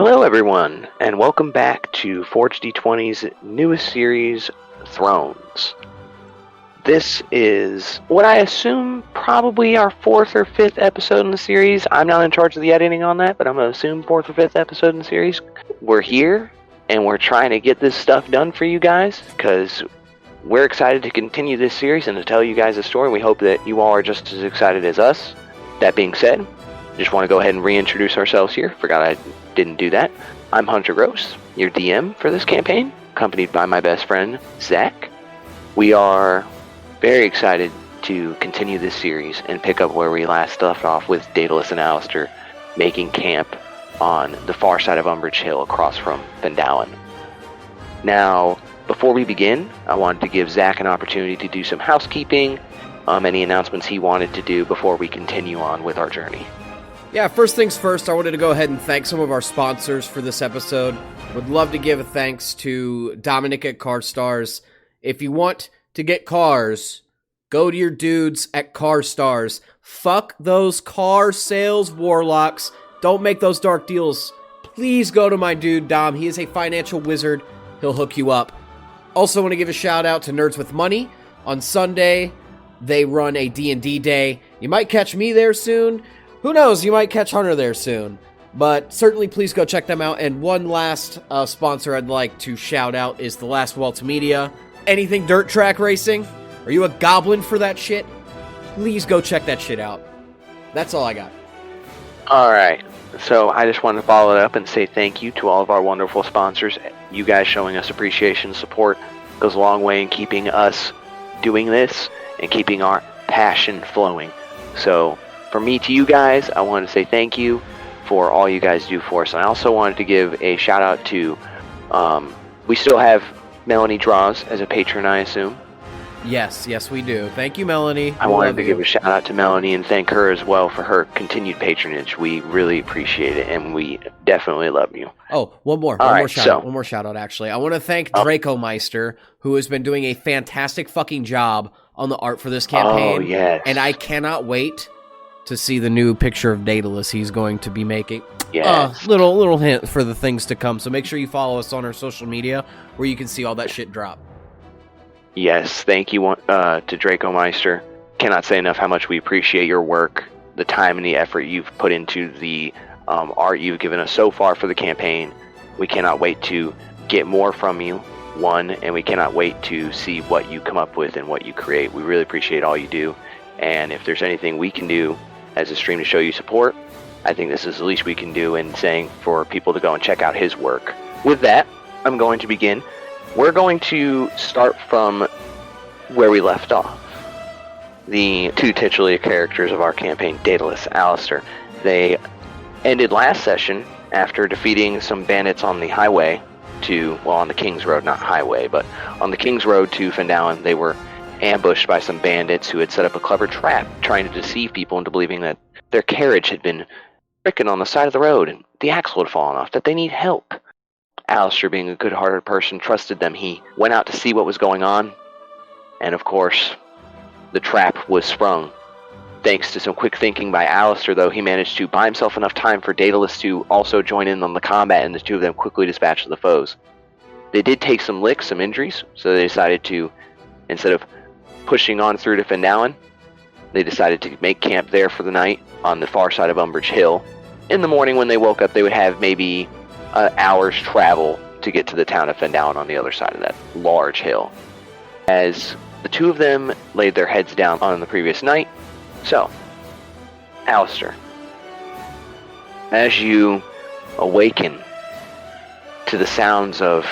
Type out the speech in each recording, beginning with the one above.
Hello everyone, and welcome back to Forge D20's newest series, Thrones. This is what I assume probably our 4th or 5th episode in the series. I'm not in charge of the editing on that, but I'm going to assume 4th or 5th episode in the series. We're here, and we're trying to get this stuff done for you guys, because we're excited to continue this series and to tell you guys a story. We hope that you all are just as excited as us. That being said, just want to go ahead and reintroduce ourselves here. Forgot I didn't do that. I'm Hunter Gross, your DM for this campaign, accompanied by my best friend, Zach. We are very excited to continue this series and pick up where we last left off with Daedallus and Alastair making camp on the far side of Umbridge Hill across from Fandalin. Now, before we begin, I wanted to give Zach an opportunity to do some housekeeping, any announcements he wanted to do before we continue on with our journey. Yeah, first things first, I wanted to go ahead and thank some of our sponsors for this episode. Would love to give a thanks to Dominic at Car Stars. If you want to get cars, go to your dudes at Car Stars. Fuck those car sales warlocks. Don't make those dark deals. Please go to my dude Dom. He is a financial wizard. He'll hook you up. Also want to give a shout out to Nerds with Money. On Sunday, they run a D&D day. You might catch me there soon. Who knows, you might catch Hunter there soon. But certainly please go check them out. And one last sponsor I'd like to shout out is The Last Waltz Media. Anything dirt track racing? Are you a goblin for that shit? Please go check that shit out. That's all I got. Alright, so I just wanted to follow it up and say thank you to all of our wonderful sponsors. You guys showing us appreciation, support goes a long way in keeping us doing this and keeping our passion flowing. So, from me to you guys, I wanted to say thank you for all you guys do for us. And I also wanted to give a shout out to, we still have Melanie Droz as a patron, I assume. Yes, we do. Thank you, Melanie. I wanted to give a shout out to Melanie and thank her as well for her continued patronage. We really appreciate it, and we definitely love you. Oh, one more shout out, actually. I want to thank Draco Meister, who has been doing a fantastic fucking job on the art for this campaign. Oh, yes. And I cannot wait to see the new picture of Daedalus he's going to be making. Yes. Little hint for the things to come. So make sure you follow us on our social media where you can see all that shit drop. Yes, thank you to Draco Meister. Cannot say enough how much we appreciate your work, the time and the effort you've put into the art you've given us so far for the campaign. We cannot wait to get more from you, and we cannot wait to see what you come up with and what you create. We really appreciate all you do, and if there's anything we can do as a stream to show you support, I think this is the least we can do in saying for people to go and check out his work. With that, I'm going to begin. We're going to start from where we left off. The two titular characters of our campaign, Daedallus and Alastair, they ended last session after defeating some bandits on the highway on the King's Road, not highway, but on the King's Road to Fandalin. They were ambushed by some bandits who had set up a clever trap trying to deceive people into believing that their carriage had been stricken on the side of the road and the axle had fallen off, that they need help. Alastair, being a good-hearted person, trusted them. He went out to see what was going on, and of course, the trap was sprung. Thanks to some quick thinking by Alastair, though, he managed to buy himself enough time for Daedalus to also join in on the combat, and the two of them quickly dispatched the foes. They did take some licks, some injuries, so they decided to, instead of pushing on through to Fandalin, they decided to make camp there for the night on the far side of Umbridge Hill. In the morning when they woke up, they would have maybe an hour's travel to get to the town of Fandalin on the other side of that large hill. As the two of them laid their heads down on the previous night, so, Alastair, as you awaken to the sounds of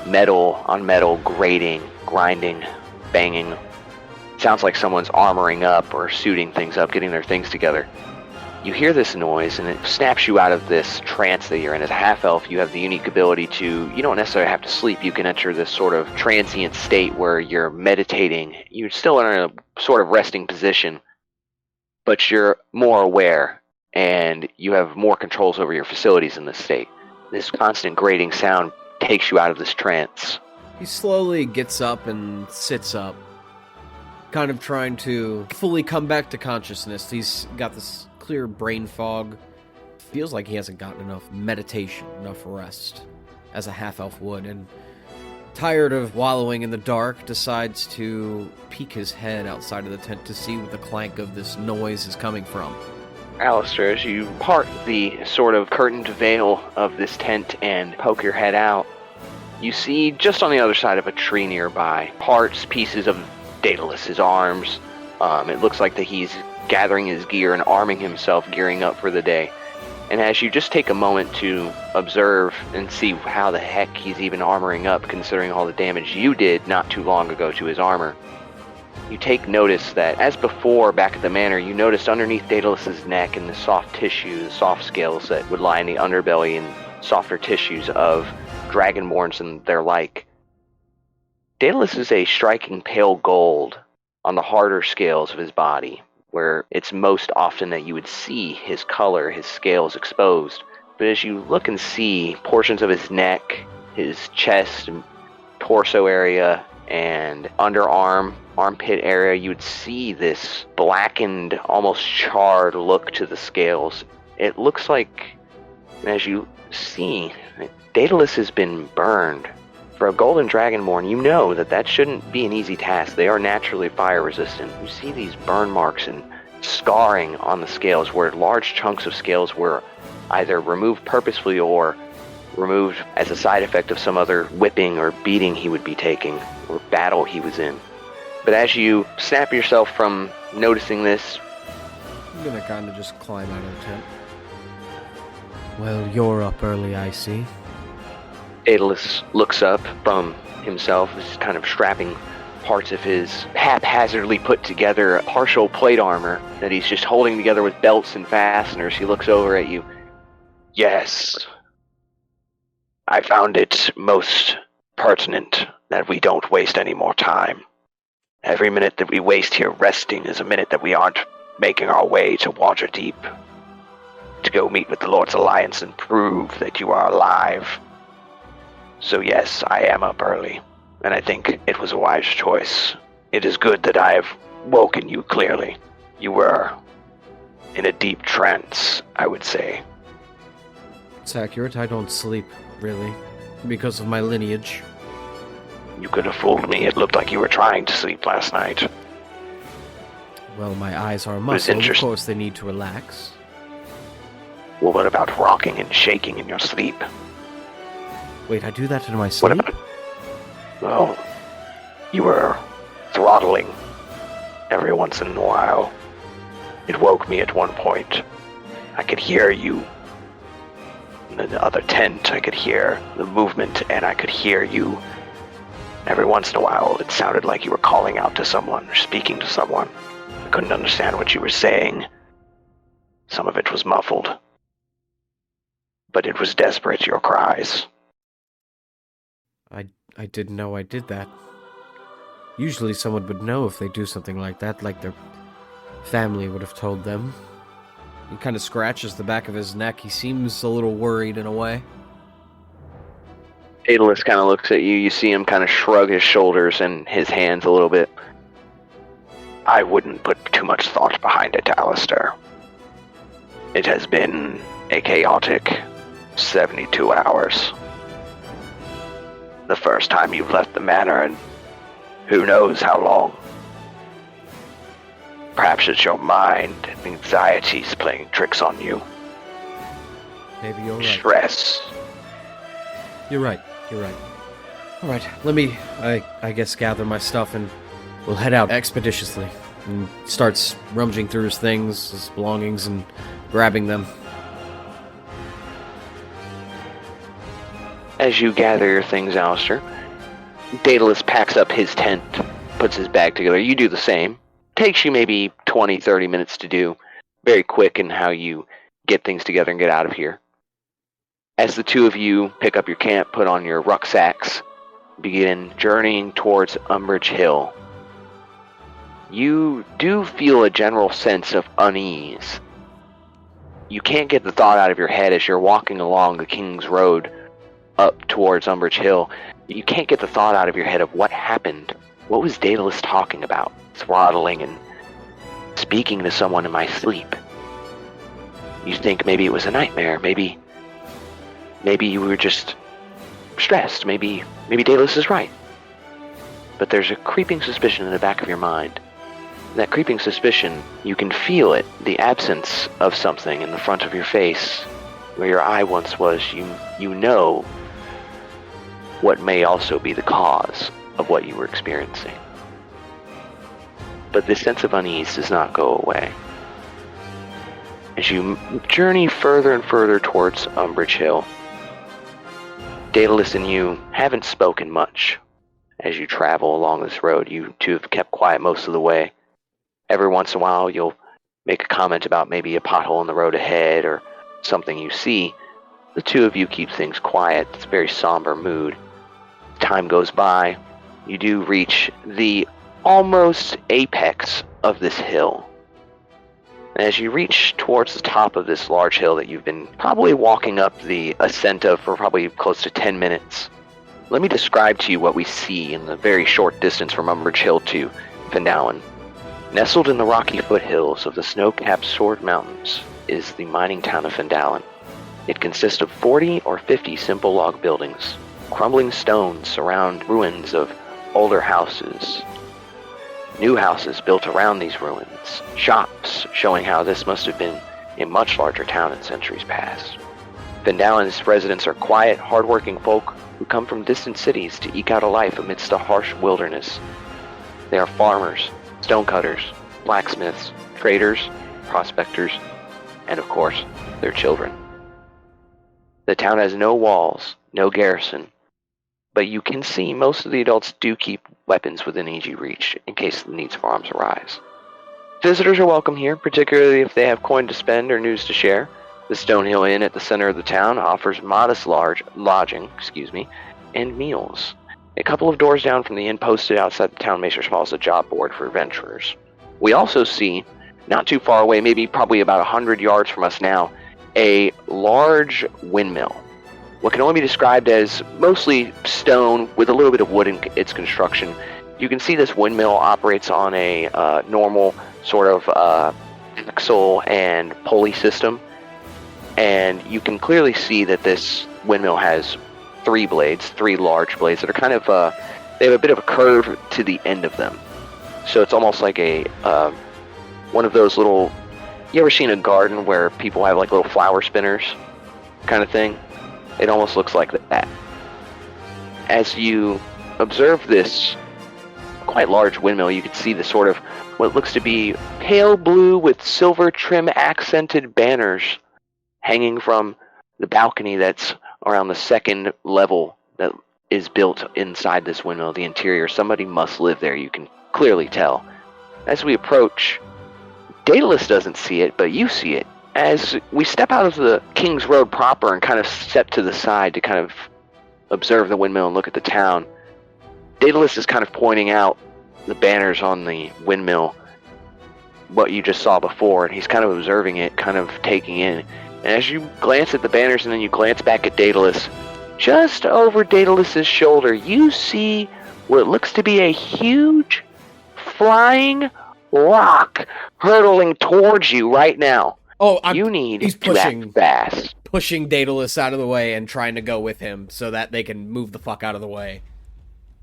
metal on metal grating, grinding, banging, sounds like someone's armoring up or suiting things up, getting their things together. You hear this noise, and it snaps you out of this trance that you're in. As a half-elf, you have the unique ability to, you don't necessarily have to sleep. You can enter this sort of transient state where you're meditating. You're still in a sort of resting position, but you're more aware, and you have more controls over your facilities in this state. This constant grating sound takes you out of this trance. He slowly gets up and sits up, kind of trying to fully come back to consciousness. He's got this clear brain fog. feels like he hasn't gotten enough meditation, enough rest, as a half-elf would, and tired of wallowing in the dark, decides to peek his head outside of the tent to see what the clank of this noise is coming from. Alastair, as you part the sort of curtained veil of this tent and poke your head out, you see just on the other side of a tree nearby, pieces of Daedallus' arms. It looks like that he's gathering his gear and arming himself, gearing up for the day. And as you just take a moment to observe and see how the heck he's even armoring up, considering all the damage you did not too long ago to his armor, you take notice that, as before back at the manor, you noticed underneath Daedalus' neck and the soft tissue, the soft scales that would line the underbelly and softer tissues of dragonborns and their like. Daedalus is a striking pale gold on the harder scales of his body, where it's most often that you would see his color, his scales exposed. But as you look and see portions of his neck, his chest, and torso area, and underarm, armpit area, you would see this blackened, almost charred look to the scales. It looks like, as you see, Daedalus has been burned. For a golden dragonborn, you know that shouldn't be an easy task. They are naturally fire resistant. You see these burn marks and scarring on the scales, where large chunks of scales were either removed purposefully or removed as a side effect of some other whipping or beating he would be taking, or battle he was in. But as you snap yourself from noticing this, I'm gonna kind of just climb out of the tent. Well, you're up early, I see. Daedalus looks up from himself, is kind of strapping parts of his haphazardly put together partial plate armor that he's just holding together with belts and fasteners. He looks over at you. Yes, I found it most pertinent that we don't waste any more time. Every minute that we waste here resting is a minute that we aren't making our way to Waterdeep to go meet with the Lord's Alliance and prove that you are alive. So yes, I am up early, and I think it was a wise choice. It is good that I have woken you clearly. You were in a deep trance, I would say. It's accurate. I don't sleep, really, because of my lineage. You could have fooled me. It looked like you were trying to sleep last night. Well, my eyes are muscle. Of course, they need to relax. Well, what about rocking and shaking in your sleep? Wait, I do that in my sleep? What about... Well, you were throttling every once in a while. It woke me at one point. I could hear you in the other tent. I could hear the movement, and I could hear you. Every once in a while, it sounded like you were calling out to someone or speaking to someone. I couldn't understand what you were saying. Some of it was muffled. But it was desperate, your cries. I didn't know I did that. Usually someone would know if they do something like that, like their family would have told them. He kind of scratches the back of his neck. He seems a little worried in a way. Daedalus kind of looks at you. You see him kind of shrug his shoulders and his hands a little bit. I wouldn't put too much thought behind it, Alastair. It has been a chaotic 72 hours. The first time you've left the manor, and who knows how long. Perhaps it's your mind and anxieties playing tricks on you. Maybe you're right. Stress. You're right. Alright, let me, I guess, gather my stuff and we'll head out expeditiously. And starts rummaging through his things, his belongings, and grabbing them. As you gather your things, Alastair, Daedalus packs up his tent, puts his bag together. You do the same. Takes you maybe 20, 30 minutes to do. Very quick in how you get things together and get out of here. As the two of you pick up your camp, put on your rucksacks, begin journeying towards Umbridge Hill, you do feel a general sense of unease. You can't get the thought out of your head as you're walking along the King's Road up towards Umbridge Hill. You can't get the thought out of your head of what happened. What was Daedalus talking about? Throttling and speaking to someone in my sleep. You think maybe it was a nightmare, maybe you were just stressed, maybe Daedallus is right. But there's a creeping suspicion in the back of your mind. That creeping suspicion, you can feel it, the absence of something in the front of your face, where your eye once was. You know what may also be the cause of what you were experiencing. But this sense of unease does not go away. As you journey further and further towards Umbridge Hill, Daedalus and you haven't spoken much. As you travel along this road, you two have kept quiet most of the way. Every once in a while, you'll make a comment about maybe a pothole in the road ahead or something you see. The two of you keep things quiet. It's a very somber mood. Time goes by. You do reach the almost apex of this hill. And as you reach towards the top of this large hill that you've been probably walking up the ascent of for probably close to 10 minutes, let me describe to you what we see in the very short distance from Umbridge Hill to Fandalin. Nestled in the rocky foothills of the snow-capped Sword Mountains is the mining town of Fandalin. It consists of 40 or 50 simple log buildings. Crumbling stones surround ruins of older houses. New houses built around these ruins. Shops showing how this must have been a much larger town in centuries past. Fandalin's residents are quiet, hard-working folk who come from distant cities to eke out a life amidst a harsh wilderness. They are farmers, stonecutters, blacksmiths, traders, prospectors, and of course, their children. The town has no walls, no garrison, but you can see most of the adults do keep weapons within easy reach in case the needs for arms arise. Visitors are welcome here, particularly if they have coin to spend or news to share. The Stonehill Inn at the center of the town offers modest lodging, and meals. A couple of doors down from the inn posted outside the town Maesters Hall is a job board for adventurers. We also see, not too far away, maybe probably about 100 yards from us now, a large windmill. What can only be described as mostly stone with a little bit of wood in its construction. You can see this windmill operates on a normal sort of axle and pulley system. And you can clearly see that this windmill has three large blades that are kind of, they have a bit of a curve to the end of them. So it's almost like a, one of those little, you ever seen a garden where people have like little flower spinners kind of thing? It almost looks like that. As you observe this quite large windmill, you can see the sort of what looks to be pale blue with silver trim accented banners hanging from the balcony that's around the second level that is built inside this windmill, the interior. Somebody must live there, you can clearly tell. As we approach, Daedalus doesn't see it, but you see it. As we step out of the King's Road proper and kind of step to the side to kind of observe the windmill and look at the town, Daedalus is kind of pointing out the banners on the windmill, what you just saw before, and he's kind of observing it, kind of taking in. And as you glance at the banners and then you glance back at Daedalus, just over Daedalus's shoulder, you see what looks to be a huge flying rock hurtling towards you right now. You need to act fast. Pushing Daedalus out of the way and trying to go with him so that they can move the fuck out of the way.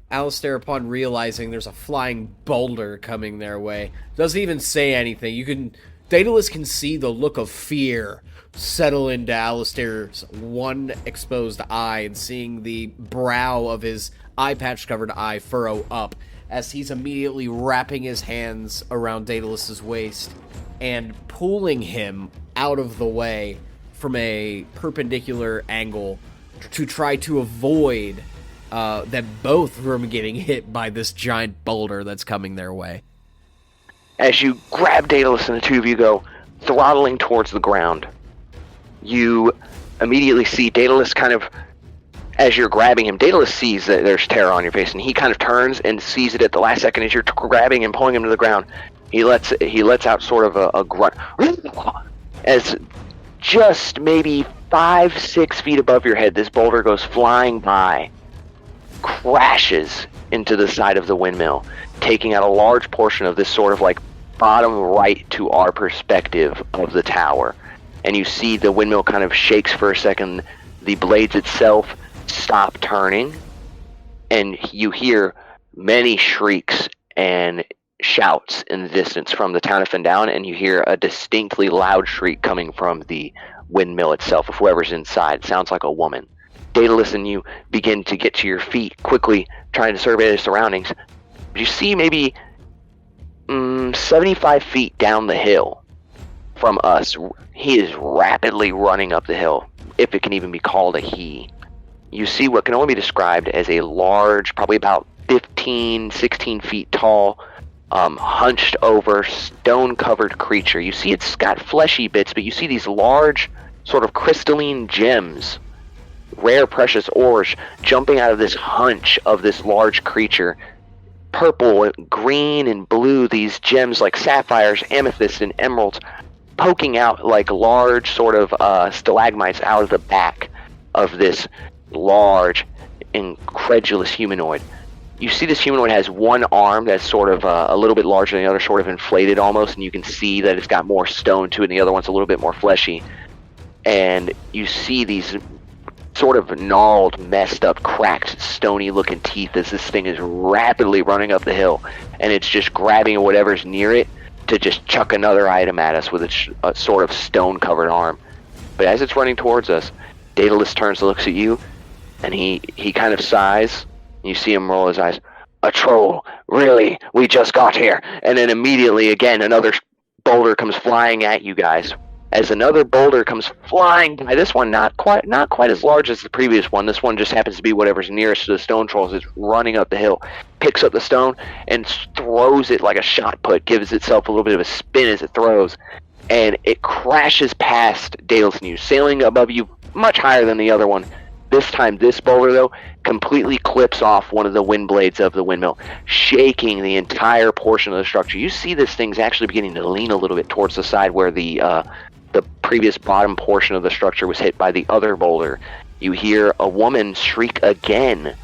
Alastair, upon realizing there's a flying boulder coming their way, doesn't even say anything. Daedalus can see the look of fear settle into Alastair's one exposed eye, and seeing the brow of his eye patch covered eye furrow up as he's immediately wrapping his hands around Daedalus's waist and pulling him out of the way from a perpendicular angle to try to avoid them both from getting hit by this giant boulder that's coming their way. As you grab Daedalus and the two of you go throttling towards the ground, you immediately see Daedalus kind of, as you're grabbing him, Daedalus sees that there's terror on your face, and he kind of turns and sees it at the last second as you're grabbing and pulling him to the ground. He lets out sort of a grunt as just maybe 5-6 feet above your head, this boulder goes flying by, crashes into the side of the windmill, taking out a large portion of this sort of like bottom right to our perspective of the tower. and you see the windmill kind of shakes for a second. The blades itself stop turning, and you hear many shrieks and shouts in the distance from the town of Fendown, and you hear a distinctly loud shriek coming from the windmill itself of whoever's inside. It sounds like a woman. Daedallus and you begin to get to your feet, quickly trying to survey the surroundings. You see maybe 75 feet down the hill from us, he is rapidly running up the hill, if it can even be called a he. You see what can only be described as a large, probably about 15, 16 feet tall, hunched over, stone-covered creature. You see it's got fleshy bits, but you see these large, sort of crystalline gems, rare precious ores, jumping out of this hunch of this large creature. Purple, green, and blue, these gems like sapphires, amethysts, and emeralds, poking out like large sort of stalagmites out of the back of this large, incredulous humanoid. You see this humanoid has one arm that's sort of a little bit larger than the other, sort of inflated almost, and you can see that it's got more stone to it, and the other one's a little bit more fleshy. And you see these sort of gnarled, messed up, cracked, stony-looking teeth as this thing is rapidly running up the hill, and it's just grabbing whatever's near it to just chuck another item at us with its sort of stone-covered arm. But as it's running towards us, Daedalus turns and looks at you, and he kind of sighs. You see him roll his eyes. A troll? Really? We just got here. And then immediately, again, another boulder comes flying at you guys. As another boulder comes flying by, this one not quite as large as the previous one. This one just happens to be whatever's nearest to the stone trolls. It's running up the hill, picks up the stone, and throws it like a shot put, gives itself a little bit of a spin as it throws, and it crashes past Daedalus and you, sailing above you much higher than the other one. This time, this boulder, though, completely clips off one of the wind blades of the windmill, shaking the entire portion of the structure. You see this thing's actually beginning to lean a little bit towards the side where the previous bottom portion of the structure was hit by the other boulder. You hear a woman shriek again,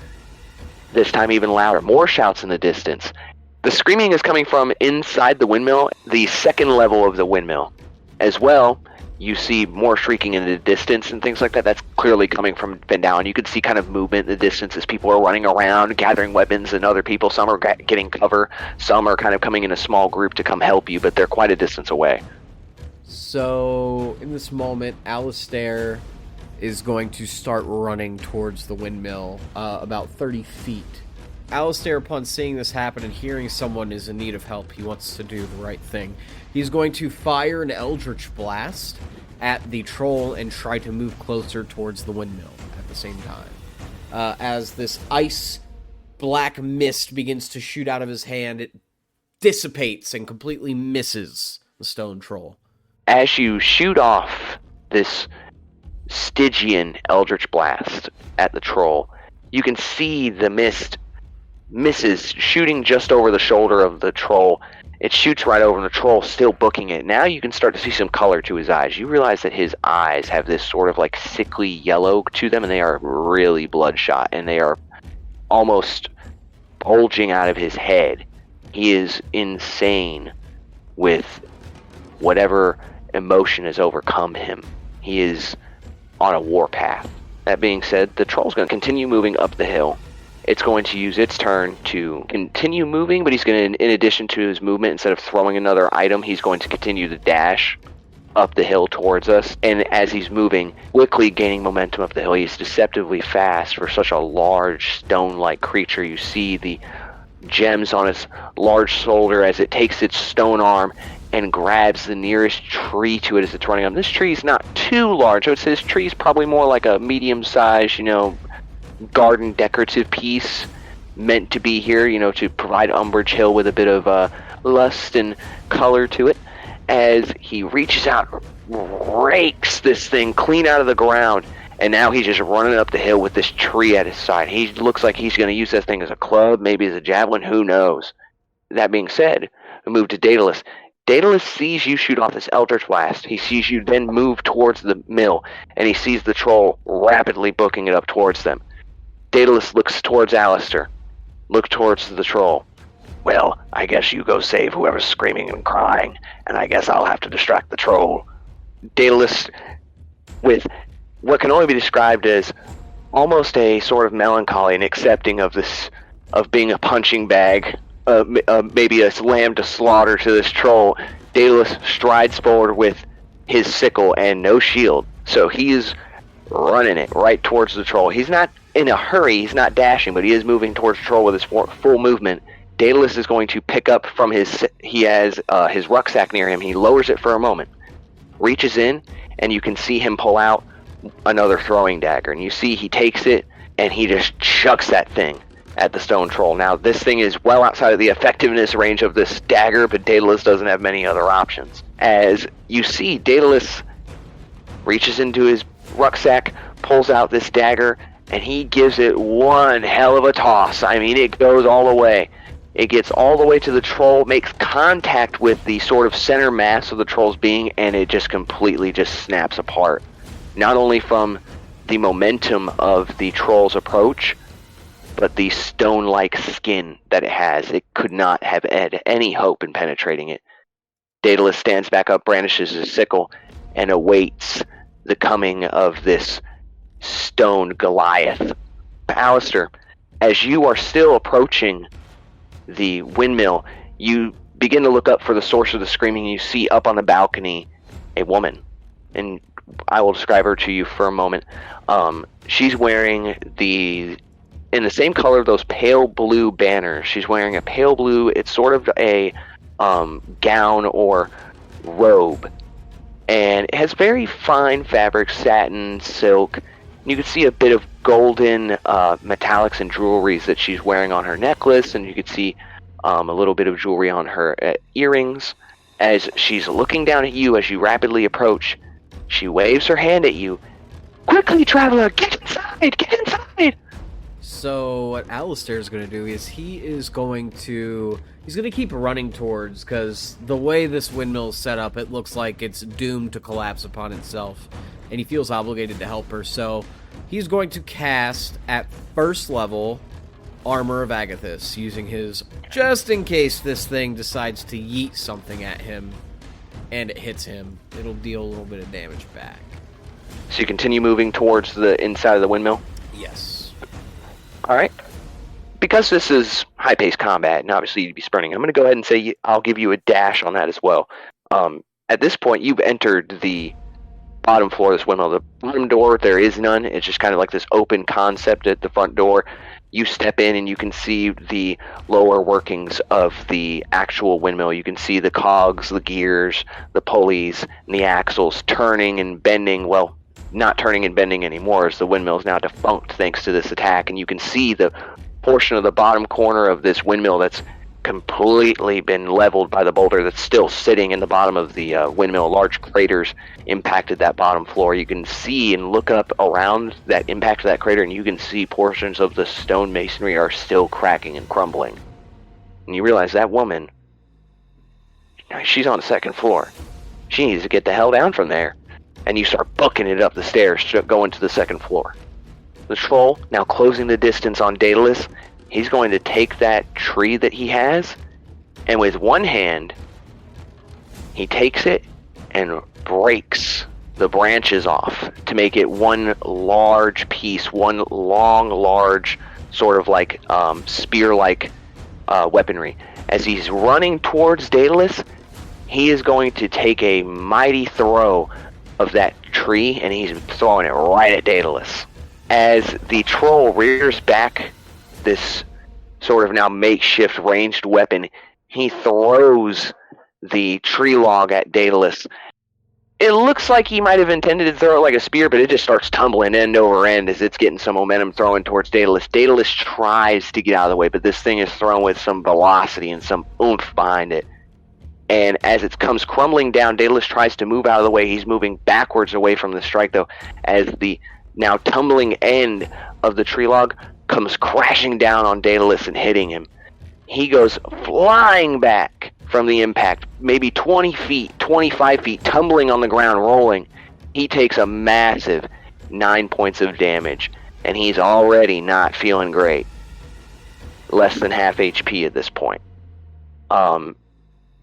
this time even louder. More shouts in the distance. The screaming is coming from inside the windmill, the second level of the windmill. As well, you see more shrieking in the distance and things like that. That's clearly coming from Fendown. You can see kind of movement in the distance as people are running around, gathering weapons, and other people. Some are getting cover. Some are kind of coming in a small group to come help you, but they're quite a distance away. So, in this moment, Alastair is going to start running towards the windmill, about 30 feet. Alastair, upon seeing this happen and hearing someone is in need of help, he wants to do the right thing. He's going to fire an Eldritch Blast at the troll and try to move closer towards the windmill at the same time. As this ice black mist begins to shoot out of his hand, it dissipates and completely misses the stone troll. As you shoot off this Stygian Eldritch Blast at the troll, you can see the mist misses, shooting just over the shoulder of the troll. It shoots right over the troll, still booking it. Now you can start to see some color to his eyes. You realize that his eyes have this sort of like sickly yellow to them, and they are really bloodshot, and they are almost bulging out of his head. He is insane with whatever emotion has overcome him. He is on a warpath. That being said, the troll's going to continue moving up the hill. It's going to use its turn to continue moving, but he's going to, in addition to his movement, instead of throwing another item, he's going to continue to dash up the hill towards us. And as he's moving, quickly gaining momentum up the hill, he's deceptively fast for such a large stone-like creature. You see the gems on its large shoulder as it takes its stone arm and grabs the nearest tree to it as it's running up. This tree is not too large. I would say this tree is probably more like a medium-sized, garden decorative piece meant to be here, to provide Umbrage Hill with a bit of lust and color to it. As he reaches out, rakes this thing clean out of the ground, and now he's just running up the hill with this tree at his side. He looks like he's going to use that thing as a club, maybe as a javelin, who knows. That being said, we move to Daedalus. Daedalus sees you shoot off this Eldritch Blast. He sees you then move towards the mill, and he sees the troll rapidly booking it up towards them. Daedalus looks towards Alastair. Look towards the troll. Well, I guess you go save whoever's screaming and crying, and I guess I'll have to distract the troll. Daedallus, with what can only be described as almost a sort of melancholy and accepting of this, of being a punching bag, maybe a lamb to slaughter to this troll, Daedalus strides forward with his sickle and no shield, so he's running it right towards the troll. He's not in a hurry, he's not dashing, but he is moving towards the troll with his full movement. Daedalus is going to pick up from he has his rucksack near him. He lowers it for a moment, reaches in, and you can see him pull out another throwing dagger, and you see he takes it and he just chucks that thing at the stone troll. Now this thing is well outside of the effectiveness range of this dagger, but Daedalus doesn't have many other options. As you see, Daedalus reaches into his rucksack, pulls out this dagger, and he gives it one hell of a toss. I mean, it goes all the way. It gets all the way to the troll, makes contact with the sort of center mass of the troll's being, and it just completely just snaps apart. Not only from the momentum of the troll's approach, but the stone-like skin that it has. It could not have had any hope in penetrating it. Daedalus stands back up, brandishes his sickle, and awaits the coming of this stone Goliath. Alastair, as you are still approaching the windmill, you begin to look up for the source of the screaming. You see up on the balcony a woman, and I will describe her to you for a moment. She's wearing in the same color of those pale blue banners. She's wearing a pale blue, it's sort of a gown or robe, and it has very fine fabric, satin, silk. You can see a bit of golden metallics and jewelries that she's wearing on her necklace, and you can see a little bit of jewelry on her earrings. As she's looking down at you as you rapidly approach, she waves her hand at you. "Quickly, traveler, get inside! Get inside!" So what Alastair is going to do is he's going to keep running towards, because the way this windmill is set up, it looks like it's doomed to collapse upon itself, and he feels obligated to help her. So he's going to cast at first level Armor of Agathis, using his, just in case this thing decides to yeet something at him and it hits him, it'll deal a little bit of damage back. So you continue moving towards the inside of the windmill? Yes. Alright. Because this is high-paced combat, and obviously you'd be sprinting, I'm going to go ahead and say I'll give you a dash on that as well. At this point, you've entered the bottom floor of this windmill. The bottom door, there is none. It's just kind of like this open concept at the front door. You step in and you can see the lower workings of the actual windmill. You can see the cogs, the gears, the pulleys, and the axles turning and bending. Well, not turning and bending anymore, as the windmill is now defunct thanks to this attack. And you can see the portion of the bottom corner of this windmill that's completely been leveled by the boulder that's still sitting in the bottom of the windmill. Large craters impacted that bottom floor. You can see and look up around that impact of that crater, and you can see portions of the stone masonry are still cracking and crumbling. And you realize that woman, she's on the second floor. She needs to get the hell down from there. And you start booking it up the stairs to go into the second floor. The troll, now closing the distance on Daedalus, he's going to take that tree that he has, and with one hand, he takes it and breaks the branches off to make it one large piece, one long, large, sort of like spear-like weaponry. As he's running towards Daedalus, he is going to take a mighty throw of that tree, and he's throwing it right at Daedalus. As the troll rears back this sort of now makeshift ranged weapon, he throws the tree log at Daedalus. It looks like he might have intended to throw it like a spear, but it just starts tumbling end over end as it's getting some momentum throwing towards Daedalus. Daedalus tries to get out of the way, but this thing is thrown with some velocity and some oomph behind it. And as it comes crumbling down, Daedalus tries to move out of the way. He's moving backwards away from the strike, though, as the now tumbling end of the tree log comes crashing down on Daedalus and hitting him. He goes flying back from the impact, maybe 20 feet, 25 feet, tumbling on the ground, rolling. He takes a massive 9 points of damage, and he's already not feeling great. Less than half HP at this point.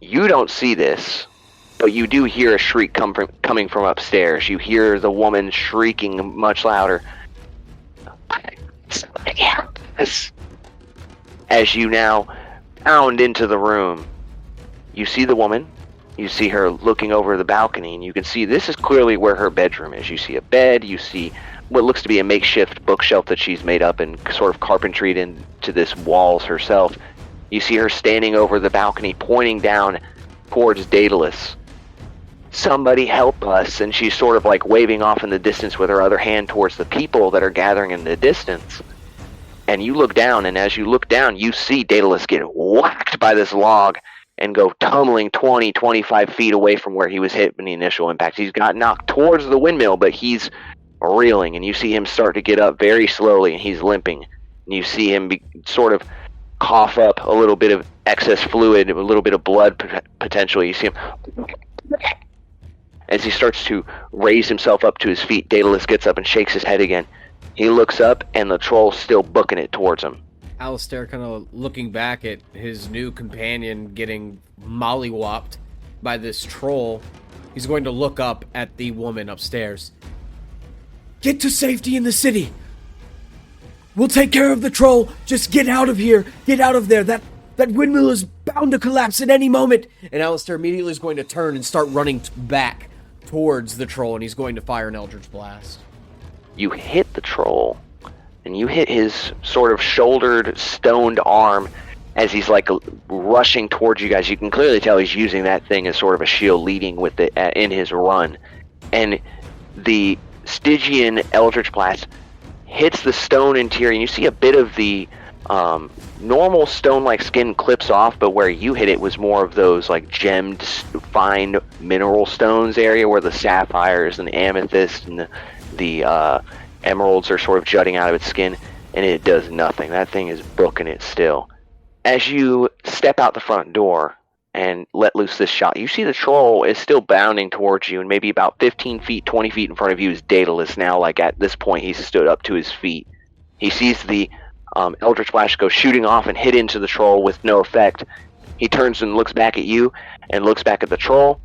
You don't see this, But you do hear a shriek coming from upstairs. You hear the woman shrieking much louder. Somebody help us. As you now pound into the room, you see the woman. You see her looking over the balcony, and you can see this is clearly where her bedroom is. You see a bed. You see what looks to be a makeshift bookshelf that she's made up and sort of carpentried into this walls herself. You see her standing over the balcony, pointing down towards Daedallus. Somebody help us. And she's sort of like waving off in the distance with her other hand towards the people that are gathering in the distance. And you look down, and as you look down, you see Daedallus get whacked by this log and go tumbling 20, 25 feet away from where he was hit in the initial impact. He's got knocked towards the windmill, but he's reeling, and you see him start to get up very slowly, and he's limping. And you see him sort of cough up a little bit of excess fluid, a little bit of blood potentially. You see him as he starts to raise himself up to his feet. Daedallus gets up and shakes his head again. He looks up, and the troll's still booking it towards him. Alastair kind of looking back at his new companion getting mollywopped by this troll. He's going to look up at the woman upstairs. Get to safety in the city. We'll take care of the troll. Just get out of here. Get out of there. That windmill is bound to collapse at any moment. And Alastair immediately is going to turn and start running back towards the troll, and he's going to fire an Eldritch Blast. You hit the troll, and you hit his sort of shouldered, stoned arm as he's like rushing towards you guys. You can clearly tell he's using that thing as sort of a shield, leading with it in his run. And the Stygian Eldritch Blast hits the stone interior, and you see a bit of the normal stone-like skin clips off, but where you hit it was more of those like gemmed, fine mineral stones area where the sapphires and the amethyst and the emeralds are sort of jutting out of its skin, and it does nothing. That thing is booking it still. As you step out the front door and let loose this shot, you see the troll is still bounding towards you, and maybe about 15 feet, 20 feet in front of you is Daedallus. Now, like at this point, he's stood up to his feet. He sees the Eldritch Blast go shooting off and hit into the troll with no effect. He turns and looks back at you and looks back at the troll.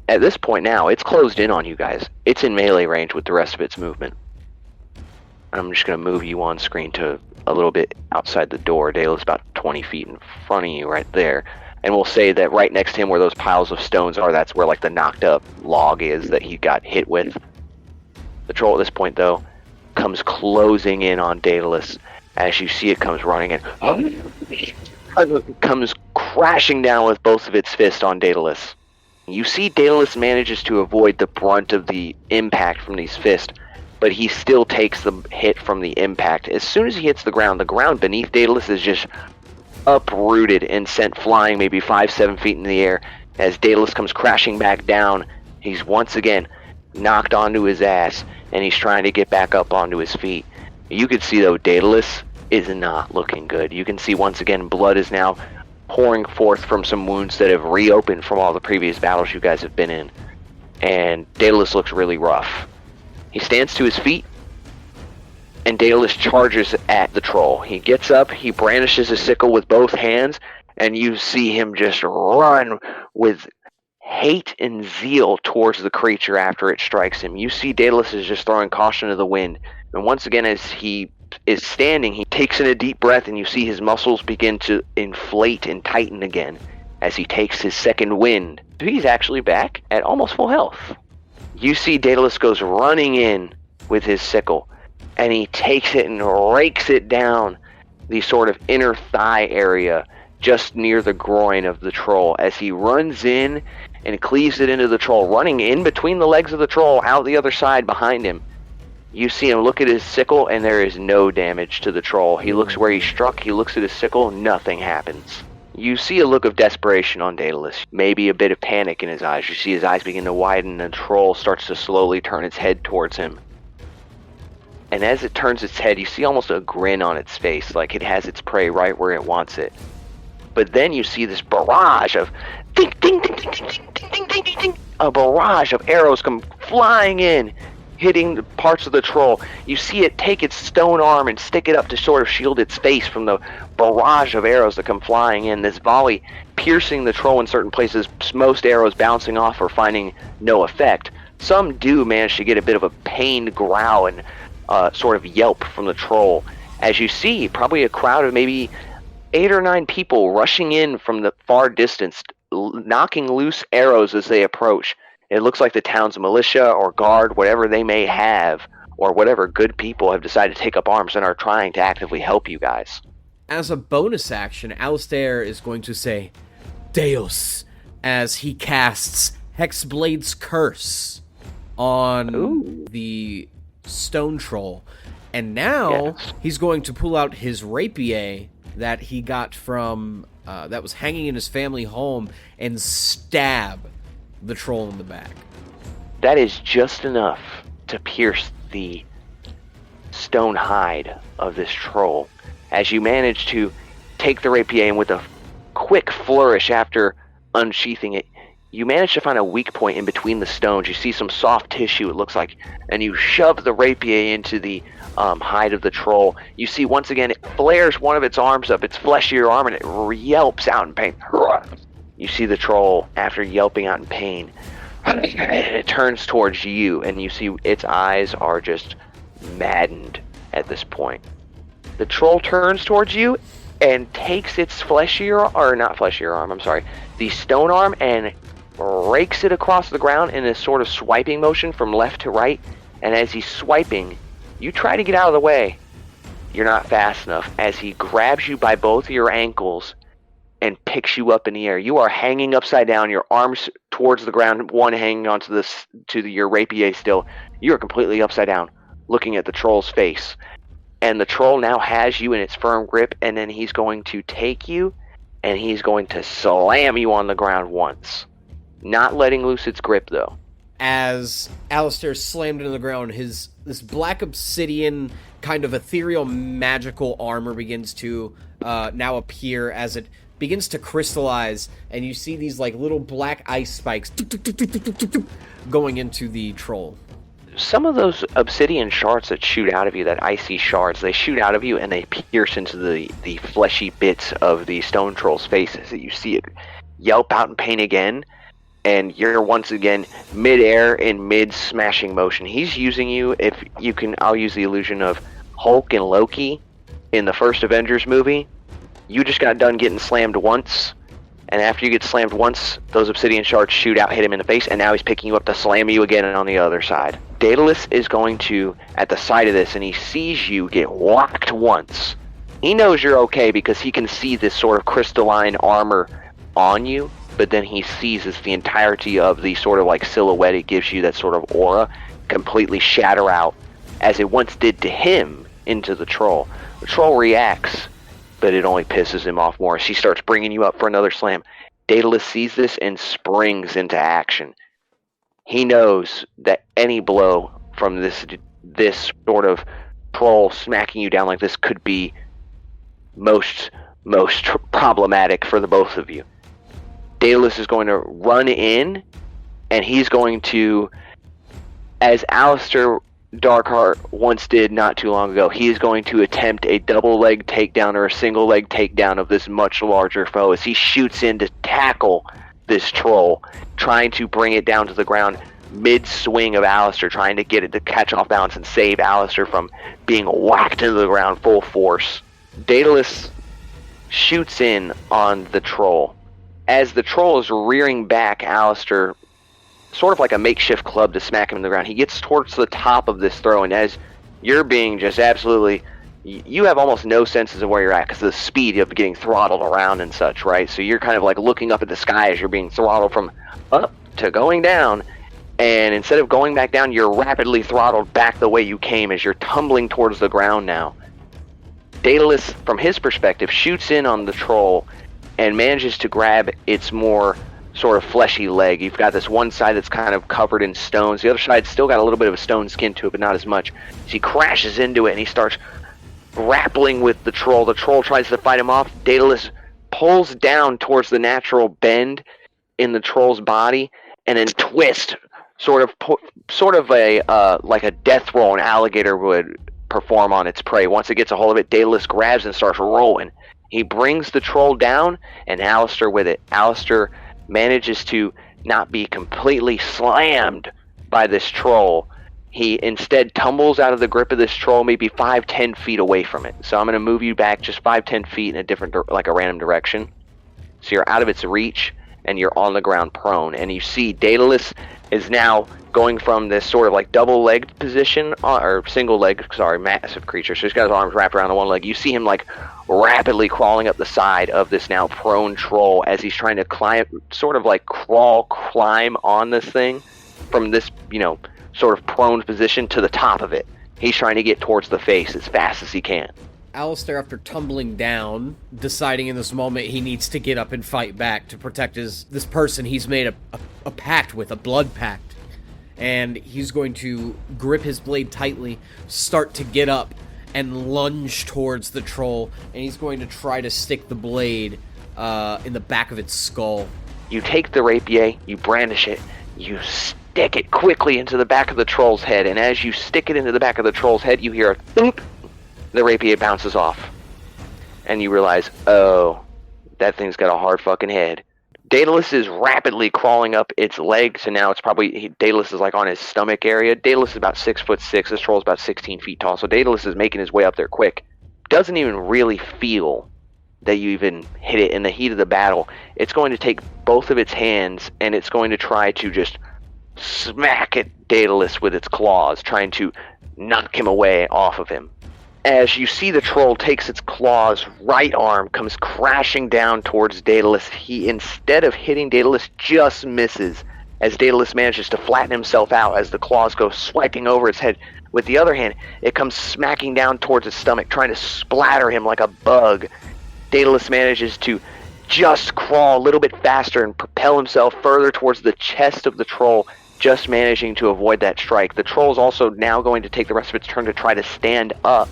At this point now, it's closed in on you guys. It's in melee range with the rest of its movement. I'm just going to move you on screen to a little bit outside the door. Daedallus about 20 feet in front of you right there. And we'll say that right next to him where those piles of stones are, that's where like the knocked up log is that he got hit with. The troll at this point, though, comes closing in on Daedallus. As you see it comes running in, comes crashing down with both of its fists on Daedallus. You see Daedallus manages to avoid the brunt of the impact from these fists, but he still takes the hit from the impact. As soon as he hits the ground beneath Daedallus is just uprooted and sent flying maybe 5-7 feet in the air. As Daedallus comes crashing back down, he's once again knocked onto his ass, and he's trying to get back up onto his feet. You can see, though, Daedallus is not looking good. You can see, once again, blood is now pouring forth from some wounds that have reopened from all the previous battles you guys have been in. And Daedallus looks really rough. He stands to his feet, and Daedallus charges at the troll. He gets up, he brandishes his sickle with both hands, and you see him just run with hate and zeal towards the creature after it strikes him. You see Daedallus is just throwing caution to the wind. And once again, as he is standing, he takes in a deep breath, and you see his muscles begin to inflate and tighten again as he takes his second wind. He's actually back at almost full health. You see Daedallus goes running in with his sickle, and he takes it and rakes it down the sort of inner thigh area just near the groin of the troll as he runs in and cleaves it into the troll, running in between the legs of the troll out the other side behind him. You see him look at his sickle, and there is no damage to the troll. He looks where he struck, he looks at his sickle, nothing happens. You see a look of desperation on Daedallus, maybe a bit of panic in his eyes. You see his eyes begin to widen, and the troll starts to slowly turn its head towards him. And as it turns its head, you see almost a grin on its face, like it has its prey right where it wants it. But then you see this barrage of ding, ding, ding, ding, ding, ding, ding, ding, ding, ding. A barrage of arrows come flying in. hitting the parts of the troll. You see it take its stone arm and stick it up to sort of shield its face from the barrage of arrows that come flying in. This volley piercing the troll in certain places, most arrows bouncing off or finding no effect. Some do manage to get a bit of a pained growl and sort of yelp from the troll. As you see, probably a crowd of maybe 8 or 9 people rushing in from the far distance, knocking loose arrows as they approach. It looks like the town's militia or guard, whatever they may have, or whatever good people have decided to take up arms and are trying to actively help you guys. As a bonus action, Alastair is going to say, Deus, as he casts Hexblade's Curse on the stone troll. And now he's going to pull out his rapier that he got from, that was hanging in his family home, and stab the troll in the back. That is just enough to pierce the stone hide of this troll. As you manage to take the rapier and with a quick flourish after unsheathing it, you manage to find a weak point in between the stones. You see some soft tissue, it looks like, and you shove the rapier into the hide of the troll. You see once again it flares one of its arms up, its fleshier arm, and it yelps out in pain. You see the troll, after yelping out in pain, it turns towards you, and you see its eyes are just maddened at this point. The troll turns towards you and takes its the stone arm, and rakes it across the ground in a sort of swiping motion from left to right. And as he's swiping, you try to get out of the way. You're not fast enough, as he grabs you by both your ankles and picks you up in the air. You are hanging upside down, your arms towards the ground, one hanging onto your rapier still. You are completely upside down, looking at the troll's face. And the troll now has you in its firm grip, and then he's going to take you, and he's going to slam you on the ground once. Not letting loose its grip, though. As Alastair slammed into the ground, this black obsidian kind of ethereal magical armor begins to now appear as it begins to crystallize, and you see these like little black ice spikes going into the troll. Some of those obsidian shards that shoot out of you, that icy shards, they shoot out of you and they pierce into the fleshy bits of the stone troll's face as you see it yelp out in pain again. And you're once again mid-air in mid-smashing motion. He's using you, if you can, I'll use the illusion of Hulk and Loki in the first Avengers movie. You just got done getting slammed once, and after you get slammed once, those obsidian shards shoot out, hit him in the face, and now he's picking you up to slam you again on the other side. Daedallus is going to, at the sight of this, and he sees you get whacked once. He knows you're okay because he can see this sort of crystalline armor on you, but then he sees as the entirety of the sort of like silhouette it gives you, that sort of aura, completely shatter out, as it once did to him, into the troll. The troll reacts, but it only pisses him off more as he starts bringing you up for another slam. Daedalus sees this and springs into action. He knows that any blow from this sort of troll smacking you down like this could be most problematic for the both of you. Daedalus is going to run in, and he's going to, as Alastair Darkheart once did not too long ago, he is going to attempt a double leg takedown or a single leg takedown of this much larger foe as he shoots in to tackle this troll, trying to bring it down to the ground mid-swing of Alastair, trying to get it to catch off balance and save Alastair from being whacked into the ground full force. Daedalus shoots in on the troll. As the troll is rearing back Alastair, sort of like a makeshift club to smack him in the ground, he gets towards the top of this throw, and as you're being just absolutely, you have almost no senses of where you're at because of the speed of getting throttled around and such, right? So you're kind of like looking up at the sky as you're being throttled from up to going down, and instead of going back down, you're rapidly throttled back the way you came as you're tumbling towards the ground now. Daedalus, from his perspective, shoots in on the troll and manages to grab its more sort of fleshy leg. You've got this one side that's kind of covered in stones. The other side's still got a little bit of a stone skin to it, but not as much. So he crashes into it, and he starts grappling with the troll. The troll tries to fight him off. Daedalus pulls down towards the natural bend in the troll's body, and then twists sort of a like a death roll an alligator would perform on its prey. Once it gets a hold of it, Daedallus grabs and starts rolling. He brings the troll down, and Alastair with it. Alastair manages to not be completely slammed by this troll. He instead tumbles out of the grip of this troll maybe 5-10 feet away from it. So I'm going to move you back just 5-10 feet in a different, like a random direction. So you're out of its reach, and you're on the ground prone. And you see Daedalus is now going from this sort of like double-legged position, or single-legged, sorry, massive creature. So he's got his arms wrapped around the one leg. You see him like rapidly crawling up the side of this now prone troll as he's trying to climb, sort of like climb on this thing from this, sort of prone position to the top of it. He's trying to get towards the face as fast as he can. Alastair, after tumbling down, deciding in this moment he needs to get up and fight back to protect this person he's made a pact with, a blood pact. And he's going to grip his blade tightly, start to get up, and lunge towards the troll. And he's going to try to stick the blade in the back of its skull. You take the rapier, you brandish it, you stick it quickly into the back of the troll's head. And as you stick it into the back of the troll's head, you hear a thump. The rapier bounces off. And you realize, oh, that thing's got a hard fucking head. Daedalus is rapidly crawling up its legs, and now it's probably, Daedalus is like on his stomach area. Daedalus is about 6'6", this troll's about 16 feet tall, so Daedalus is making his way up there quick. Doesn't even really feel that you even hit it in the heat of the battle. It's going to take both of its hands, and it's going to try to just smack at Daedalus with its claws, trying to knock him away off of him. As you see the troll takes its claws, right arm comes crashing down towards Daedalus. He, instead of hitting Daedalus, just misses as Daedalus manages to flatten himself out as the claws go swiping over its head. With the other hand, it comes smacking down towards his stomach, trying to splatter him like a bug. Daedalus manages to just crawl a little bit faster and propel himself further towards the chest of the troll, just managing to avoid that strike. The troll is also now going to take the rest of its turn to try to stand up.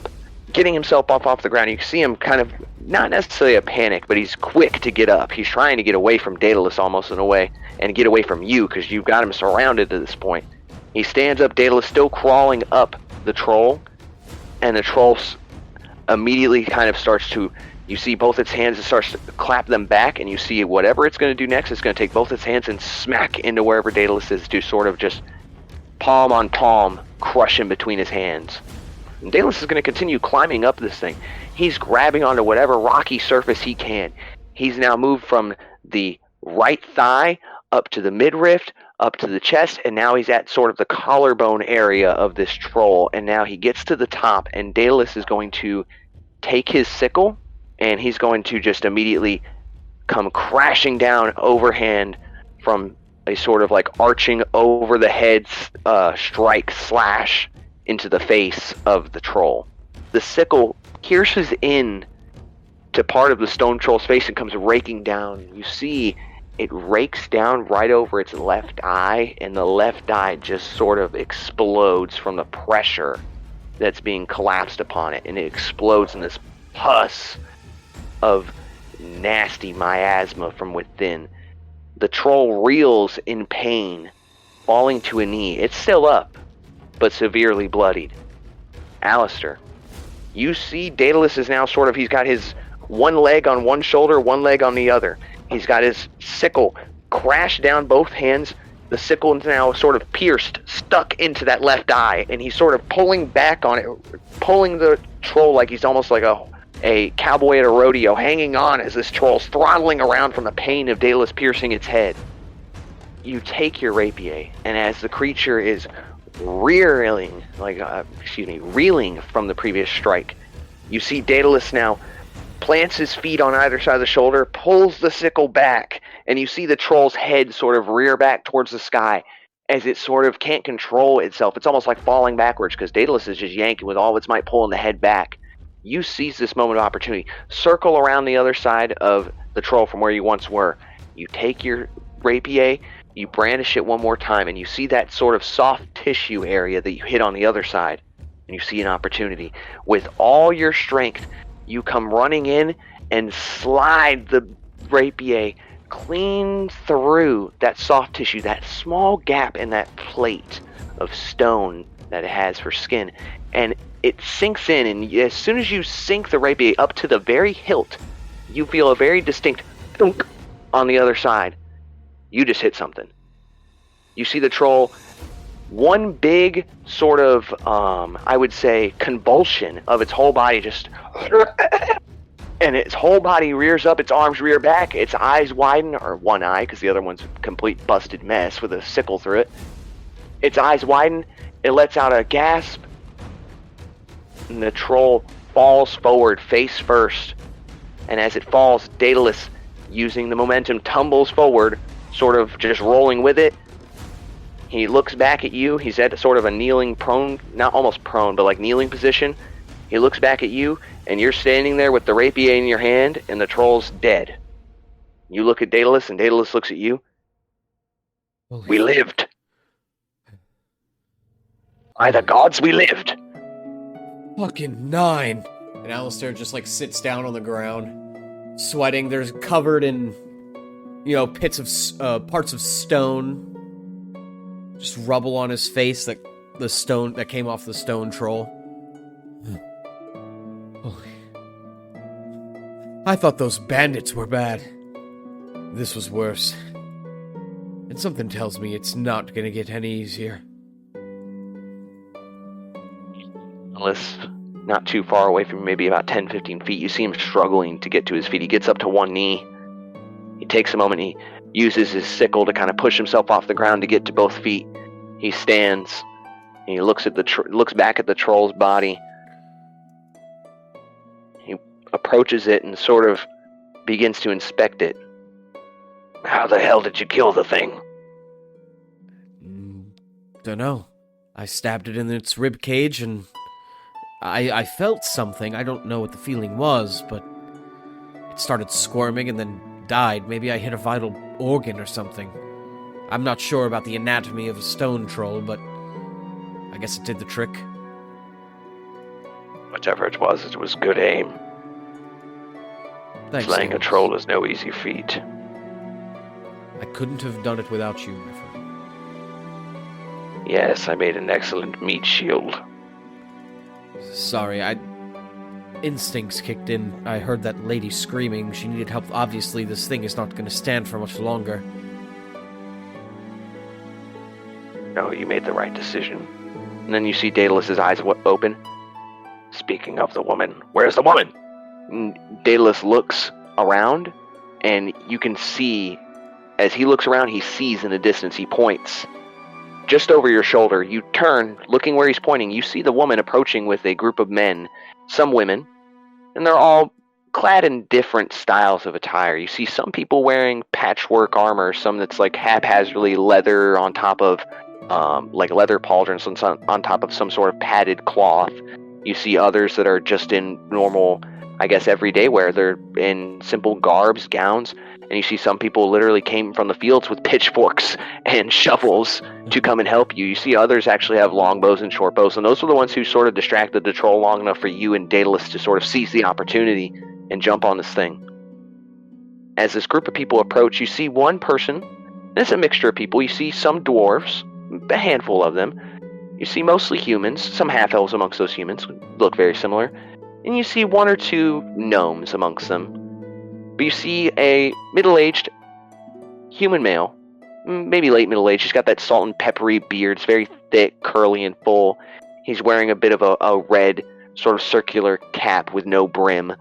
Getting himself up off the ground, you can see him kind of, not necessarily a panic, but he's quick to get up. He's trying to get away from Daedalus almost in a way, and get away from you, because you've got him surrounded at this point. He stands up, Daedalus still crawling up the troll, and the troll immediately kind of starts to, you see both its hands, it starts to clap them back, and you see whatever it's going to do next, it's going to take both its hands and smack into wherever Daedalus is to sort of just palm on palm crush him between his hands. And Daedalus is going to continue climbing up this thing. He's grabbing onto whatever rocky surface he can. He's now moved from the right thigh up to the midriff, up to the chest, and now he's at sort of the collarbone area of this troll. And now he gets to the top, and Daedalus is going to take his sickle, and he's going to just immediately come crashing down overhand from a sort of like arching over the head strike slash into the face of the troll. The sickle pierces in to part of the stone troll's face and comes raking down. You see it rakes down right over its left eye, and the left eye just sort of explodes from the pressure that's being collapsed upon it, and it explodes in this pus of nasty miasma from within. The troll reels in pain, falling to a knee. It's still up, but severely bloodied. Alastair, you see Daedalus is now sort of, he's got his one leg on one shoulder, one leg on the other. He's got his sickle crashed down both hands. The sickle is now sort of pierced, stuck into that left eye, and he's sort of pulling back on it, pulling the troll like he's almost like a cowboy at a rodeo, hanging on as this troll's throttling around from the pain of Daedalus piercing its head. You take your rapier, and as the creature is reeling from the previous strike, you see Daedalus now plants his feet on either side of the shoulder, pulls the sickle back, and you see the troll's head sort of rear back towards the sky as it sort of can't control itself. It's almost like falling backwards because Daedalus is just yanking with all of its might, pulling the head back. You seize this moment of opportunity, circle around the other side of the troll from where you once were. You take your rapier, you brandish it one more time, and you see that sort of soft tissue area that you hit on the other side, and you see an opportunity. With all your strength, you come running in and slide the rapier clean through that soft tissue, that small gap in that plate of stone that it has for skin, and it sinks in, and as soon as you sink the rapier up to the very hilt, you feel a very distinct thunk on the other side. You just hit something. You see the troll, one big sort of, I would say, convulsion of its whole body, just, and its whole body rears up, its arms rear back, its eyes widen, or one eye, because the other one's a complete busted mess with a sickle through it. Its eyes widen, it lets out a gasp, and the troll falls forward, face first. And as it falls, Daedallus, using the momentum, tumbles forward, sort of just rolling with it. He looks back at you. He's at sort of a kneeling, prone, not almost prone, but like kneeling position. He looks back at you, and you're standing there with the rapier in your hand, and the troll's dead. You look at Daedallus, and Daedallus looks at you. We lived. By the gods, we lived. Fucking 9. And Alastair just like sits down on the ground, sweating. There's covered in, pits of parts of stone, just rubble on his face that the stone that came off the stone troll. I thought those bandits were bad. This was worse. And something tells me it's not gonna get any easier. Not too far away from you, maybe about 10-15 feet, you see him struggling to get to his feet. He gets up to one knee. He takes a moment. He uses his sickle to kind of push himself off the ground to get to both feet. He stands, and he looks back at the troll's body. He approaches it and sort of begins to inspect it. How the hell did you kill the thing? Dunno. I stabbed it in its rib cage, and I felt something. I don't know what the feeling was, but it started squirming and then died. Maybe I hit a vital organ or something. I'm not sure about the anatomy of a stone troll, but I guess it did the trick. Whatever it was good aim. Thanks, Slaying a troll is no easy feat. I couldn't have done it without you, my friend. Yes, I made an excellent meat shield. Sorry, instincts kicked in. I heard that lady screaming. She needed help. Obviously, this thing is not going to stand for much longer. No, you made the right decision. And then you see Daedalus' eyes open. Speaking of the woman, where's the woman? And Daedalus looks around, and you can see, as he looks around, he sees in the distance, he points. Just over your shoulder, you turn, looking where he's pointing, you see the woman approaching with a group of men, some women, and they're all clad in different styles of attire. You see some people wearing patchwork armor, some that's like haphazardly leather on top of, like leather pauldrons on top of some sort of padded cloth. You see others that are just in normal, I guess, everyday wear. They're in simple garbs, gowns. And you see some people literally came from the fields with pitchforks and shovels to come and help you. You see others actually have long bows and short bows. And those were the ones who sort of distracted the troll long enough for you and Daedalus to sort of seize the opportunity and jump on this thing. As this group of people approach, you see one person. And it's a mixture of people. You see some dwarves, a handful of them. You see mostly humans, some half-elves amongst those humans, look very similar. And you see one or two gnomes amongst them. But you see a middle-aged human male, maybe late middle-aged. He's got that salt and peppery beard. It's very thick, curly, and full. He's wearing a bit of a red sort of circular cap with no brim.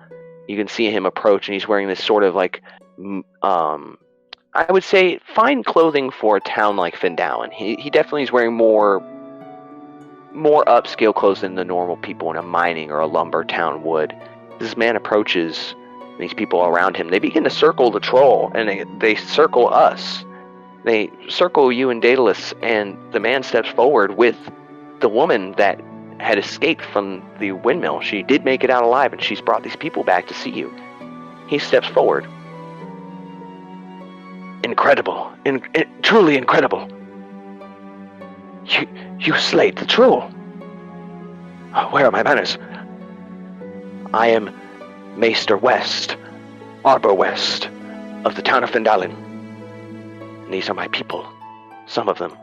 You can see him approach, and he's wearing this sort of like, I would say, fine clothing for a town like Findalen. He definitely is wearing more upscale clothes than the normal people in a mining or a lumber town would. This man approaches. These people around him, they begin to circle the troll, and they circle us. They circle you and Daedalus, and the man steps forward with the woman that had escaped from the windmill. She did make it out alive, and she's brought these people back to see you. He steps forward. Incredible. Truly incredible. You slayed the troll. Where are my manners? I am Maester West, Arbor West, of the town of Fendalin. And these are my people, some of them.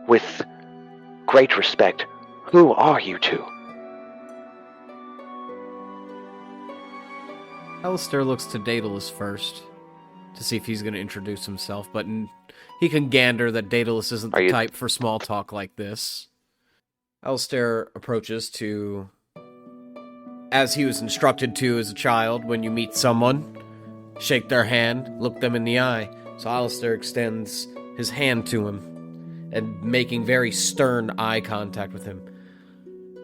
With great respect, who are you two? Alastair looks to Daedallus first to see if he's going to introduce himself, but he can gander that Daedallus isn't the type for small talk like this. Alastair approaches to, as he was instructed to as a child, when you meet someone, shake their hand, look them in the eye. So Alastair extends his hand to him, and making very stern eye contact with him.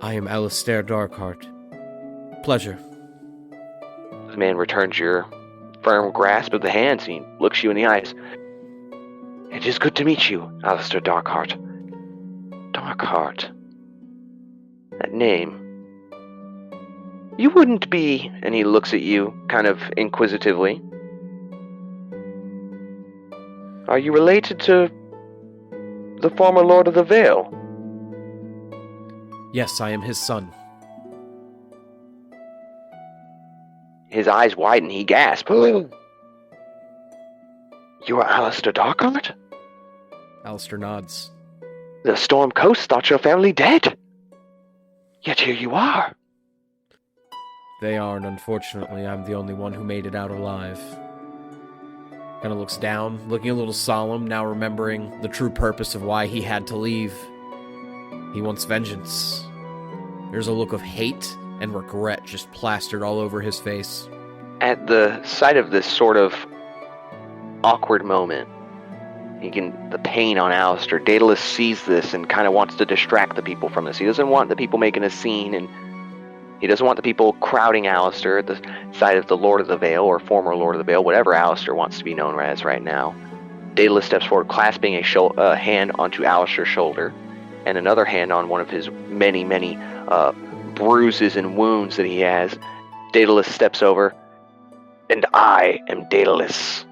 I am Alastair Darkheart. Pleasure. The man returns your firm grasp of the hands, and he looks you in the eyes. It is good to meet you, Alastair Darkheart. Darkheart. That name. You wouldn't be... And he looks at you, kind of inquisitively. Are you related to the former Lord of the Vale? Yes, I am his son. His eyes widen, he gasps. You are Alastair Darkheart? Alastair nods. The Storm Coast thought your family dead. Yet here you are. They are, and unfortunately, I'm the only one who made it out alive. Kind of looks down, looking a little solemn, now remembering the true purpose of why he had to leave. He wants vengeance. There's a look of hate and regret just plastered all over his face. At the sight of this sort of awkward moment, the pain on Alastair, Daedallus sees this and kind of wants to distract the people from this. He doesn't want the people making a scene, and he doesn't want the people crowding Alastair at the sight of the Lord of the Vale, or former Lord of the Vale, whatever Alastair wants to be known as right now. Daedalus steps forward, clasping a hand onto Alastair's shoulder, and another hand on one of his many, many bruises and wounds that he has. Daedalus steps over. And I am Daedalus.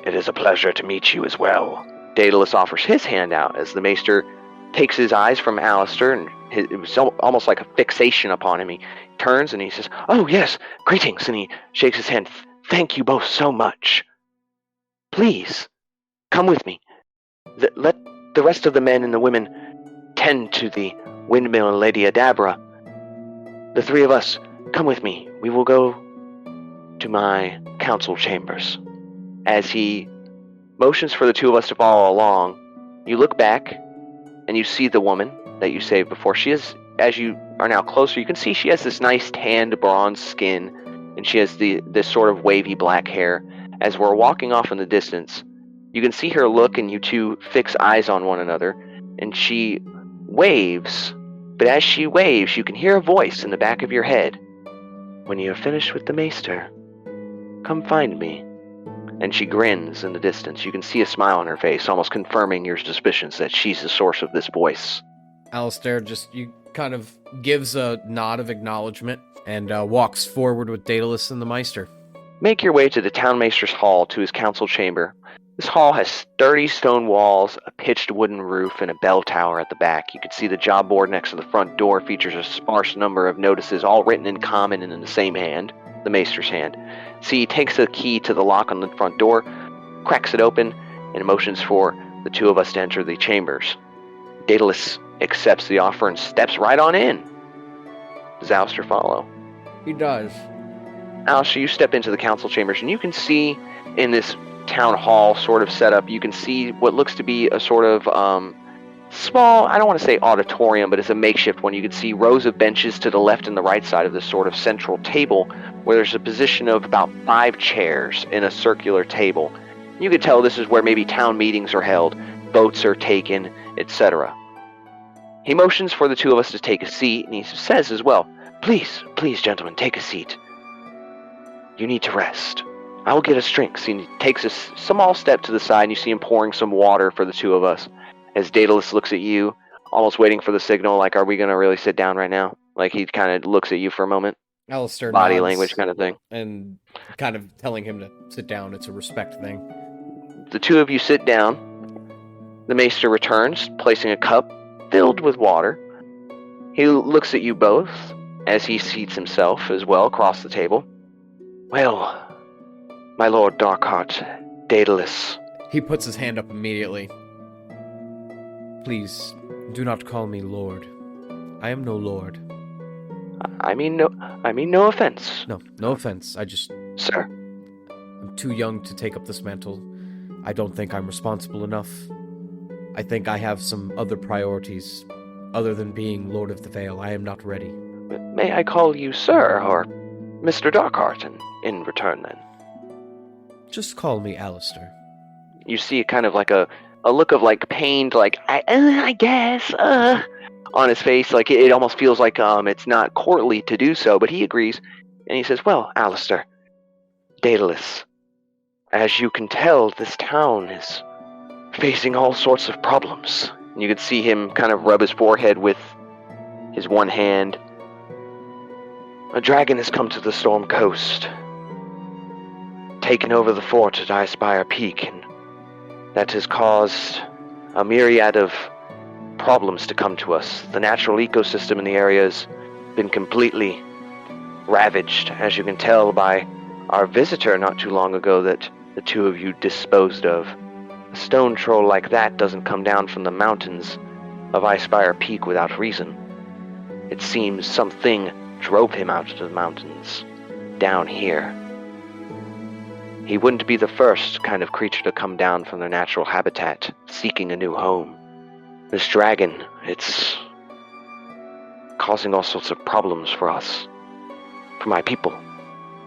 It is a pleasure to meet you as well. Daedalus offers his hand out as the Maester takes his eyes from Alastair, and it was almost like a fixation upon him. He turns and he says, "Oh yes, greetings," and he shakes his hand. "Thank you both so much. Please, come with me. Let the rest of the men and the women tend to the windmill and Lady Adabra. The three of us, come with me. We will go to my council chambers." As he motions for the two of us to follow along, you look back and you see the woman that you saved before. She is, as you are now closer, you can see she has this nice tanned bronze skin, and she has this sort of wavy black hair. As we're walking off in the distance, you can see her look, and you two fix eyes on one another, and she waves. But as she waves, you can hear a voice in the back of your head. "When you are finished with the Maester, come find me." And she grins in the distance. You can see a smile on her face, almost confirming your suspicions that she's the source of this voice. Alastair you kind of gives a nod of acknowledgement and walks forward with Daedalus and the Maester. Make your way to the Town Maester's hall, to his council chamber. This hall has sturdy stone walls, a pitched wooden roof, and a bell tower at the back. You can see the job board next to the front door features a sparse number of notices, all written in common and in the same hand, the Maester's hand. See, he takes the key to the lock on the front door, cracks it open, and motions for the two of us to enter the chambers. Daedalus accepts the offer and steps right on in. Does Alastair follow? He does. Alastair, you step into the council chambers, and you can see in this town hall sort of setup, you can see what looks to be a sort of small, I don't want to say auditorium, but it's a makeshift one. You can see rows of benches to the left and the right side of this sort of central table, where there's a position of about 5 chairs in a circular table. You could tell this is where maybe town meetings are held, votes are taken, etc. He motions for the two of us to take a seat, and he says as well, please, gentlemen, take a seat. You need to rest. I will get us drinks." And he takes a small step to the side, and you see him pouring some water for the two of us. As Daedalus looks at you, almost waiting for the signal, like, are we going to really sit down right now? Like, he kind of looks at you for a moment. Alastair Body nods language kind of thing. And kind of telling him to sit down. It's a respect thing. The two of you sit down. The Maester returns, placing a cup filled with water. He looks at you both as he seats himself as well across the table. "Well, My Lord Darkheart, Daedallus. He puts his hand up immediately. Please, do not call me Lord. I am no Lord. I mean no offense. No offense. Sir. I'm too young to take up this mantle. I don't think I'm responsible enough. I think I have some other priorities. Other than being Lord of the Vale, I am not ready. May I call you Sir, or Mr. Darkheart in return, then? Just call me Alastair. You see kind of like a look of like pained, like, I guess, on his face. Like, it almost feels like it's not courtly to do so, but he agrees. And he says, well, Alastair, Daedallus, as you can tell, this town is facing all sorts of problems. And you could see him kind of rub his forehead with his one hand. A dragon has come to the Storm Coast, taken over the fort at Icespire Peak, and that has caused a myriad of problems to come to us. The natural ecosystem in the area has been completely ravaged, as you can tell by our visitor not too long ago that the two of you disposed of. A stone troll like that doesn't come down from the mountains of Icespire Peak without reason. It seems something drove him out to the mountains, down here. He wouldn't be the first kind of creature to come down from their natural habitat, seeking a new home. This dragon, it's causing all sorts of problems for us, for my people.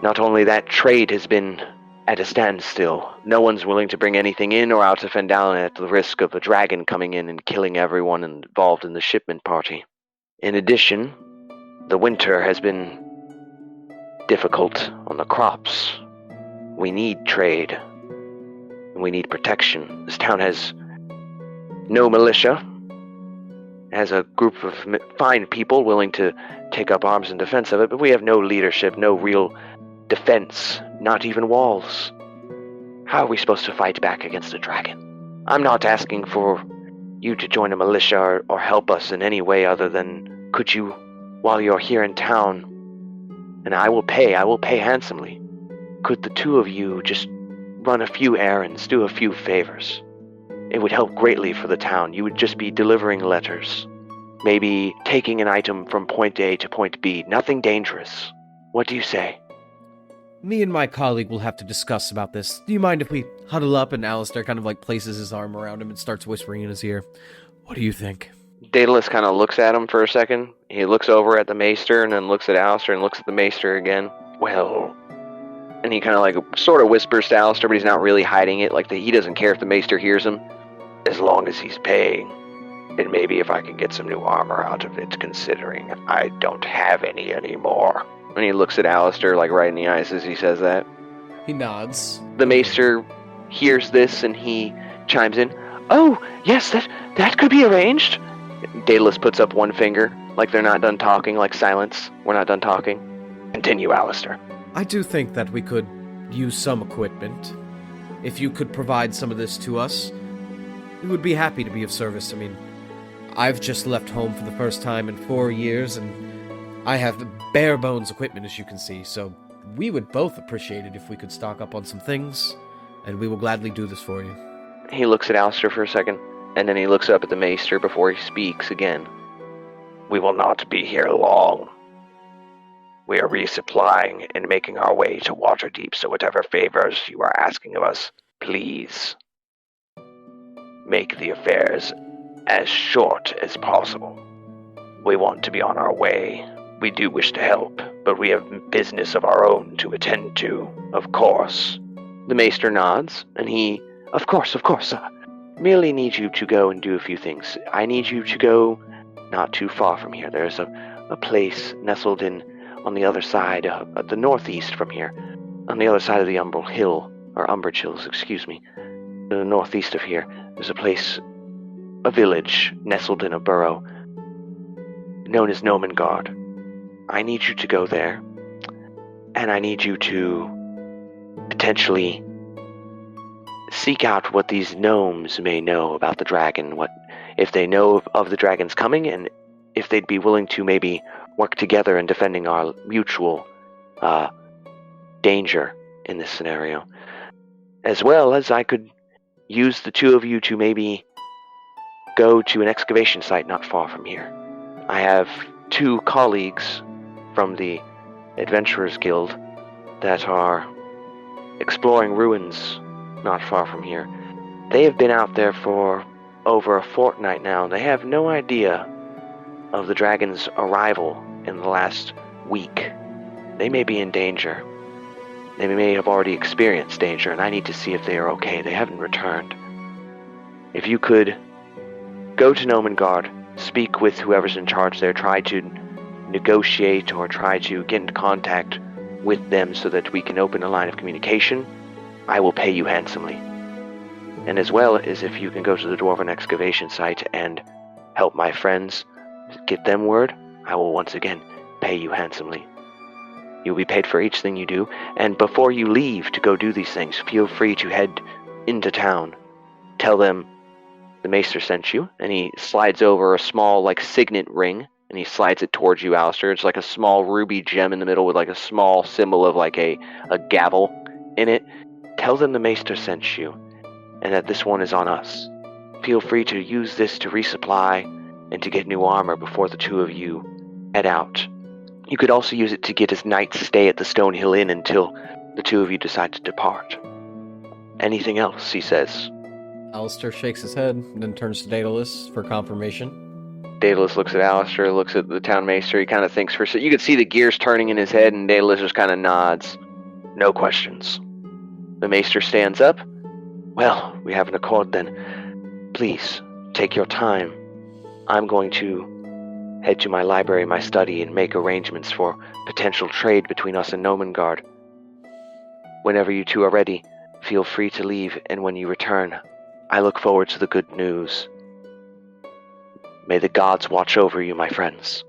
Not only that, trade has been at a standstill. No one's willing to bring anything in or out of Fandalin at the risk of a dragon coming in and killing everyone involved in the shipment party. In addition, the winter has been difficult on the crops. We need trade. We need protection. This town has no militia. It has a group of fine people willing to take up arms in defense of it, but we have no leadership, no real defense, not even walls. How are we supposed to fight back against a dragon? I'm not asking for you to join a militia or help us in any way other than, could you, while you're here in town, and I will pay handsomely, could the two of you just run a few errands, do a few favors? It would help greatly for the town. You would just be delivering letters, maybe taking an item from point A to point B, nothing dangerous. What do you say? Me and my colleague will have to discuss about this. Do you mind if we huddle up? And Alastair kind of like places his arm around him and starts whispering in his ear. What do you think? Daedalus kind of looks at him for a second. He looks over at the Maester and then looks at Alastair and looks at the Maester again. Well, and he kind of like sort of whispers to Alastair, but he's not really hiding it. Like he doesn't care if the Maester hears him, as long as he's paying. And maybe if I can get some new armor out of it, considering I don't have any anymore. And he looks at Alastair like right in the eyes as he says that. He nods. The Maester hears this and he chimes in. Oh, yes, that could be arranged. Daedalus puts up one finger, like they're not done talking, like silence. We're not done talking. Continue, Alastair. I do think that we could use some equipment. If you could provide some of this to us, we would be happy to be of service. I mean, I've just left home for the first time in 4 years, and I have bare bones equipment, as you can see, so we would both appreciate it if we could stock up on some things, and we will gladly do this for you. He looks at Alastair for a second, and then he looks up at the Maester before he speaks again. We will not be here long. We are resupplying and making our way to Waterdeep, so whatever favors you are asking of us, please make the affairs as short as possible. We want to be on our way. We do wish to help, but we have business of our own to attend to, of course. The Maester nods, and he, of course, merely need you to go and do a few things. I need you to go not too far from here. There's a place nestled in on the other side, at the northeast from here, on the other side of the Umbrage Hills, to the northeast of here. There's a place, a village nestled in a burrow known as Nomengard. I need you to go there, and I need you to potentially seek out what these gnomes may know about the dragon, what if they know of the dragon's coming, and if they'd be willing to maybe work together in defending our mutual danger in this scenario. As well as I could use the two of you to maybe go to an excavation site not far from here. I have 2 colleagues from the Adventurers Guild that are exploring ruins not far from here. They have been out there for over a fortnight now, and they have no idea of the dragon's arrival in the last week. They may be in danger. They may have already experienced danger, and I need to see if they are okay. They haven't returned. If you could go to Nomengard, speak with whoever's in charge there, try to negotiate or try to get into contact with them so that we can open a line of communication, I will pay you handsomely. And as well as if you can go to the Dwarven excavation site and help my friends get them word, I will once again pay you handsomely. You'll be paid for each thing you do, and before you leave to go do these things, feel free to head into town. Tell them the Maester sent you, and he slides over a small, signet ring, and he slides it towards you, Alastair. It's like a small ruby gem in the middle with a small symbol of a gavel in it. Tell them the Maester sent you, and that this one is on us. Feel free to use this to resupply and to get new armor before the 2 of you head out. You could also use it to get a night's stay at the Stonehill Inn until the 2 of you decide to depart. Anything else, he says. Alastair shakes his head, and then turns to Daedallus for confirmation. Daedalus looks at Alastair, looks at the town maester. He kind of thinks for a second. You could see the gears turning in his head, and Daedalus just kind of nods. No questions. The maester stands up. Well, we have an accord then. Please, take your time. I'm going to head to my library, my study, and make arrangements for potential trade between us and Nomengard. Whenever you 2 are ready, feel free to leave, and when you return, I look forward to the good news. May the gods watch over you, my friends.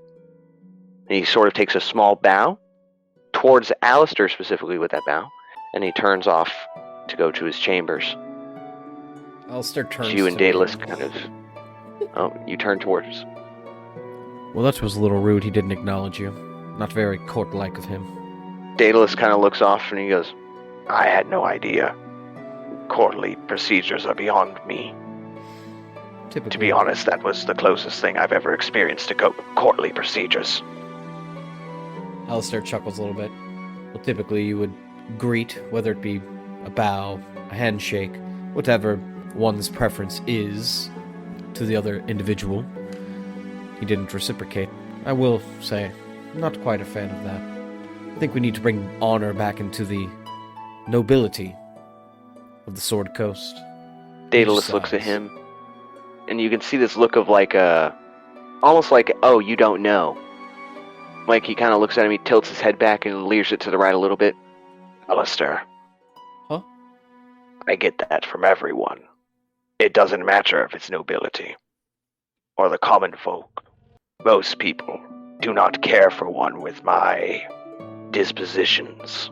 And he sort of takes a small bow towards Alastair specifically with that bow, and he turns off to go to his chambers. Alastair turns you and to Daedalus me. kind of... Oh, you turn towards... Well, that was a little rude. He didn't acknowledge you. Not very court-like of him. Daedalus kind of looks off and he goes, I had no idea. Courtly procedures are beyond me. Typically. To be honest, that was the closest thing I've ever experienced to courtly procedures. Alastair chuckles a little bit. Well, typically you would greet, whether it be a bow, a handshake, whatever one's preference is to the other individual. He didn't reciprocate. I will say, I'm not quite a fan of that. I think we need to bring honor back into the nobility of the Sword Coast. Daedalus looks at him, and you can see this look of almost like, oh, you don't know. Like he kind of looks at him, he tilts his head back and leers it to the right a little bit. Alastair. Huh? I get that from everyone. It doesn't matter if it's nobility or the common folk. Most people do not care for one with my dispositions.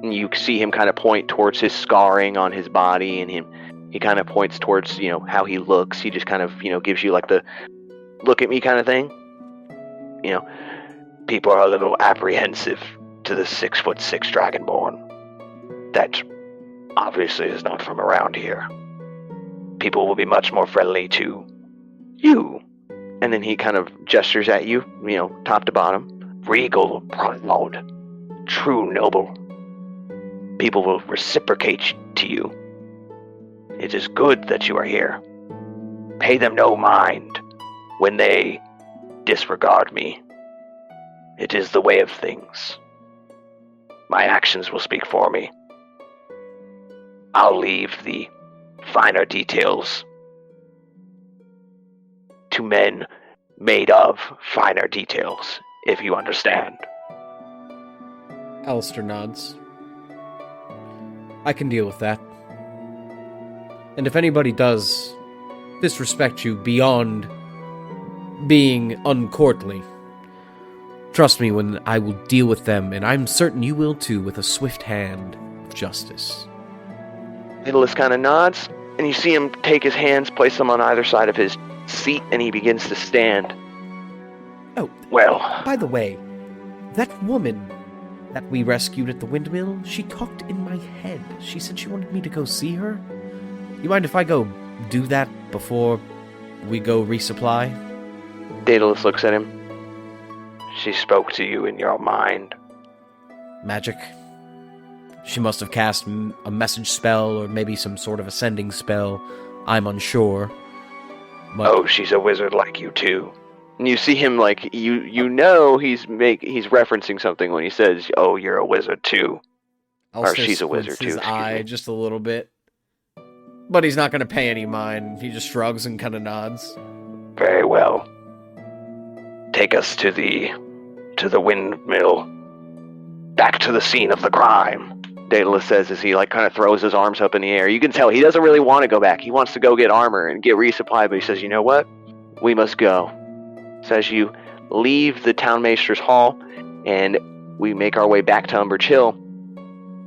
And you see him kind of point towards his scarring on his body, and he kind of points towards, how he looks. He just kind of, gives you the look at me kind of thing. People are a little apprehensive to the 6'6" Dragonborn. That obviously is not from around here. People will be much more friendly to you. And then he kind of gestures at you, top to bottom. Regal, proud, true noble. People will reciprocate to you. It is good that you are here. Pay them no mind when they disregard me. It is the way of things. My actions will speak for me. I'll leave the finer details to men made of finer details, if you understand. Alastair nods. I can deal with that. And if anybody does disrespect you beyond being uncourtly, trust me when I will deal with them, and I'm certain you will too, with a swift hand of justice. Daedalus kind of nods, and you see him take his hands, place them on either side of his seat, and he begins to stand. Oh, well, by the way, that woman, that we rescued at the windmill, she talked in my head. She said she wanted me to go see her. You mind if I go do that before we go resupply? Daedalus looks at him. She spoke to you in your mind. Magic. She must have cast a message spell or maybe some sort of ascending spell. I'm unsure. But Oh, she's a wizard like you too. And you see him like you know he's referencing something when he says, "Oh, you're a wizard too." Or she's a wizard too. His eye just a little bit, but he's not going to pay any mind. He just shrugs and kind of nods. Very well. Take us to the windmill. Back to the scene of the crime. Daedalus says as he like kind of throws his arms up in the air. You can tell he doesn't really want to go back. He wants to go get armor and get resupply, but he says, "You know what? We must go." So as you leave the town Maesters Hall and we make our way back to Umbridge Hill,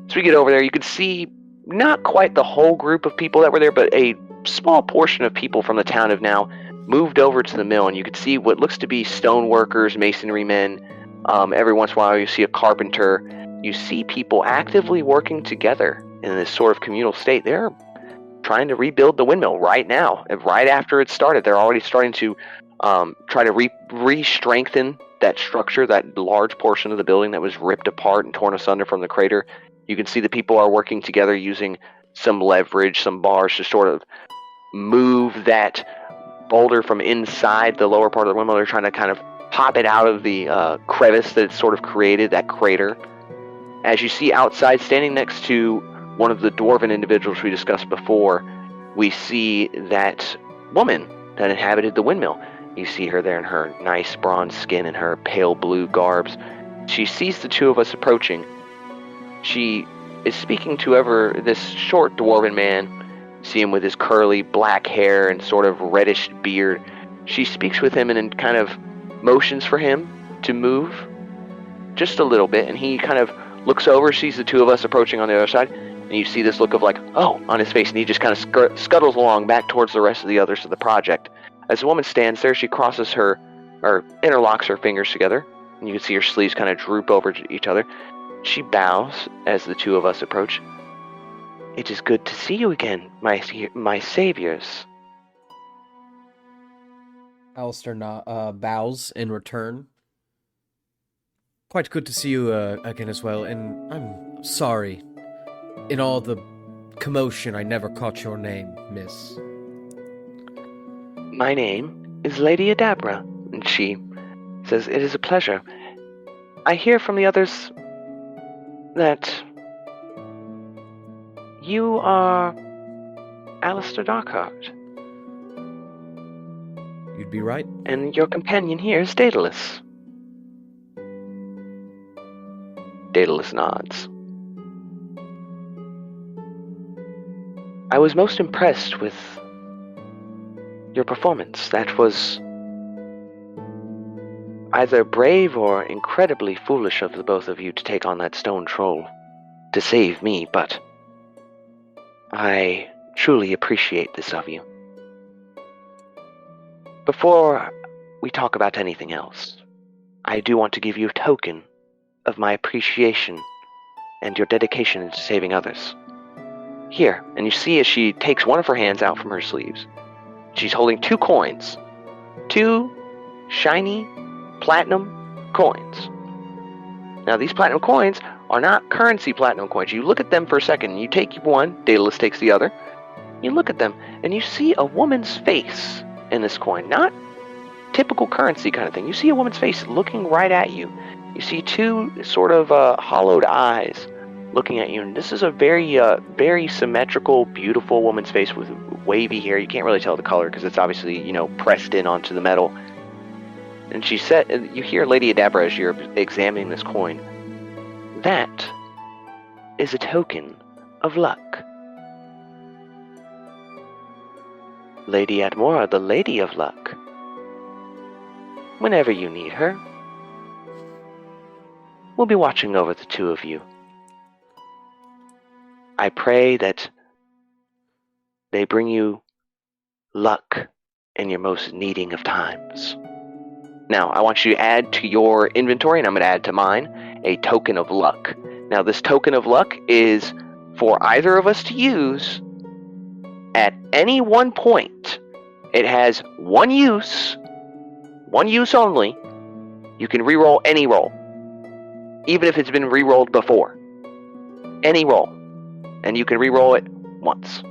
as we get over there, you can see not quite the whole group of people that were there, but a small portion of people from the town have now moved over to the mill, and you can see what looks to be stone workers, masonry men. Every once in a while you see a carpenter. You see people actively working together in this sort of communal state. They're trying to rebuild the windmill right now. And right after it started, they're already starting to try to re-strengthen that structure, that large portion of the building that was ripped apart and torn asunder from the crater. You can see the people are working together using some leverage, some bars to sort of move that boulder from inside the lower part of the windmill. They're trying to kind of pop it out of the crevice that it's sort of created, that crater. As you see outside, standing next to one of the dwarven individuals we discussed before, we see that woman that inhabited the windmill. You see her there in her nice bronze skin and her pale blue garbs. She sees the two of us approaching. She is speaking to this short dwarven man. See him with his curly black hair and sort of reddish beard. She speaks with him and then kind of motions for him to move just a little bit, and he kind of looks over, sees the two of us approaching on the other side, and you see this look of like, oh, on his face, and he just kind of scuttles along back towards the rest of the others of the project. As the woman stands there, she crosses her, or interlocks her fingers together, and you can see her sleeves kind of droop over to each other. She bows as the two of us approach. "It is good to see you again, my saviors." Alastair bows in return. "Quite good to see you again as well, and I'm sorry. In all the commotion, I never caught your name, miss." "My name is Lady Adabra," and she says, "It is a pleasure. I hear from the others that you are Alastair Darkheart. You'd be right. And your companion here is Daedalus." Daedalus nods. "I was most impressed with your performance. That was either brave or incredibly foolish of the both of you to take on that stone troll to save me, but I truly appreciate this of you. Before we talk about anything else, I do want to give you a token of my appreciation and your dedication to saving others. Here," and you see as she takes one of her hands out from her sleeves, she's holding 2 coins. 2 shiny platinum coins. Now, these platinum coins are not currency platinum coins. You look at them for a second, and you take one, Daedalus takes the other. You look at them, and you see a woman's face in this coin. Not typical currency kind of thing. You see a woman's face looking right at you. You see 2 sort of hollowed eyes looking at you, and this is a very symmetrical, beautiful woman's face with wavy hair. You can't really tell the color because it's obviously, pressed in onto the metal. And she said, you hear Lady Adabra as you're examining this coin, "That is a token of luck. Lady Admora, the Lady of Luck. Whenever you need her, we'll be watching over the 2 of you. I pray that they bring you luck in your most needing of times." Now, I want you to add to your inventory, and I'm going to add to mine, a token of luck. Now, this token of luck is for either of us to use at any one point. It has one use only. You can reroll any roll, even if it's been rerolled before. Any roll, and you can reroll it once.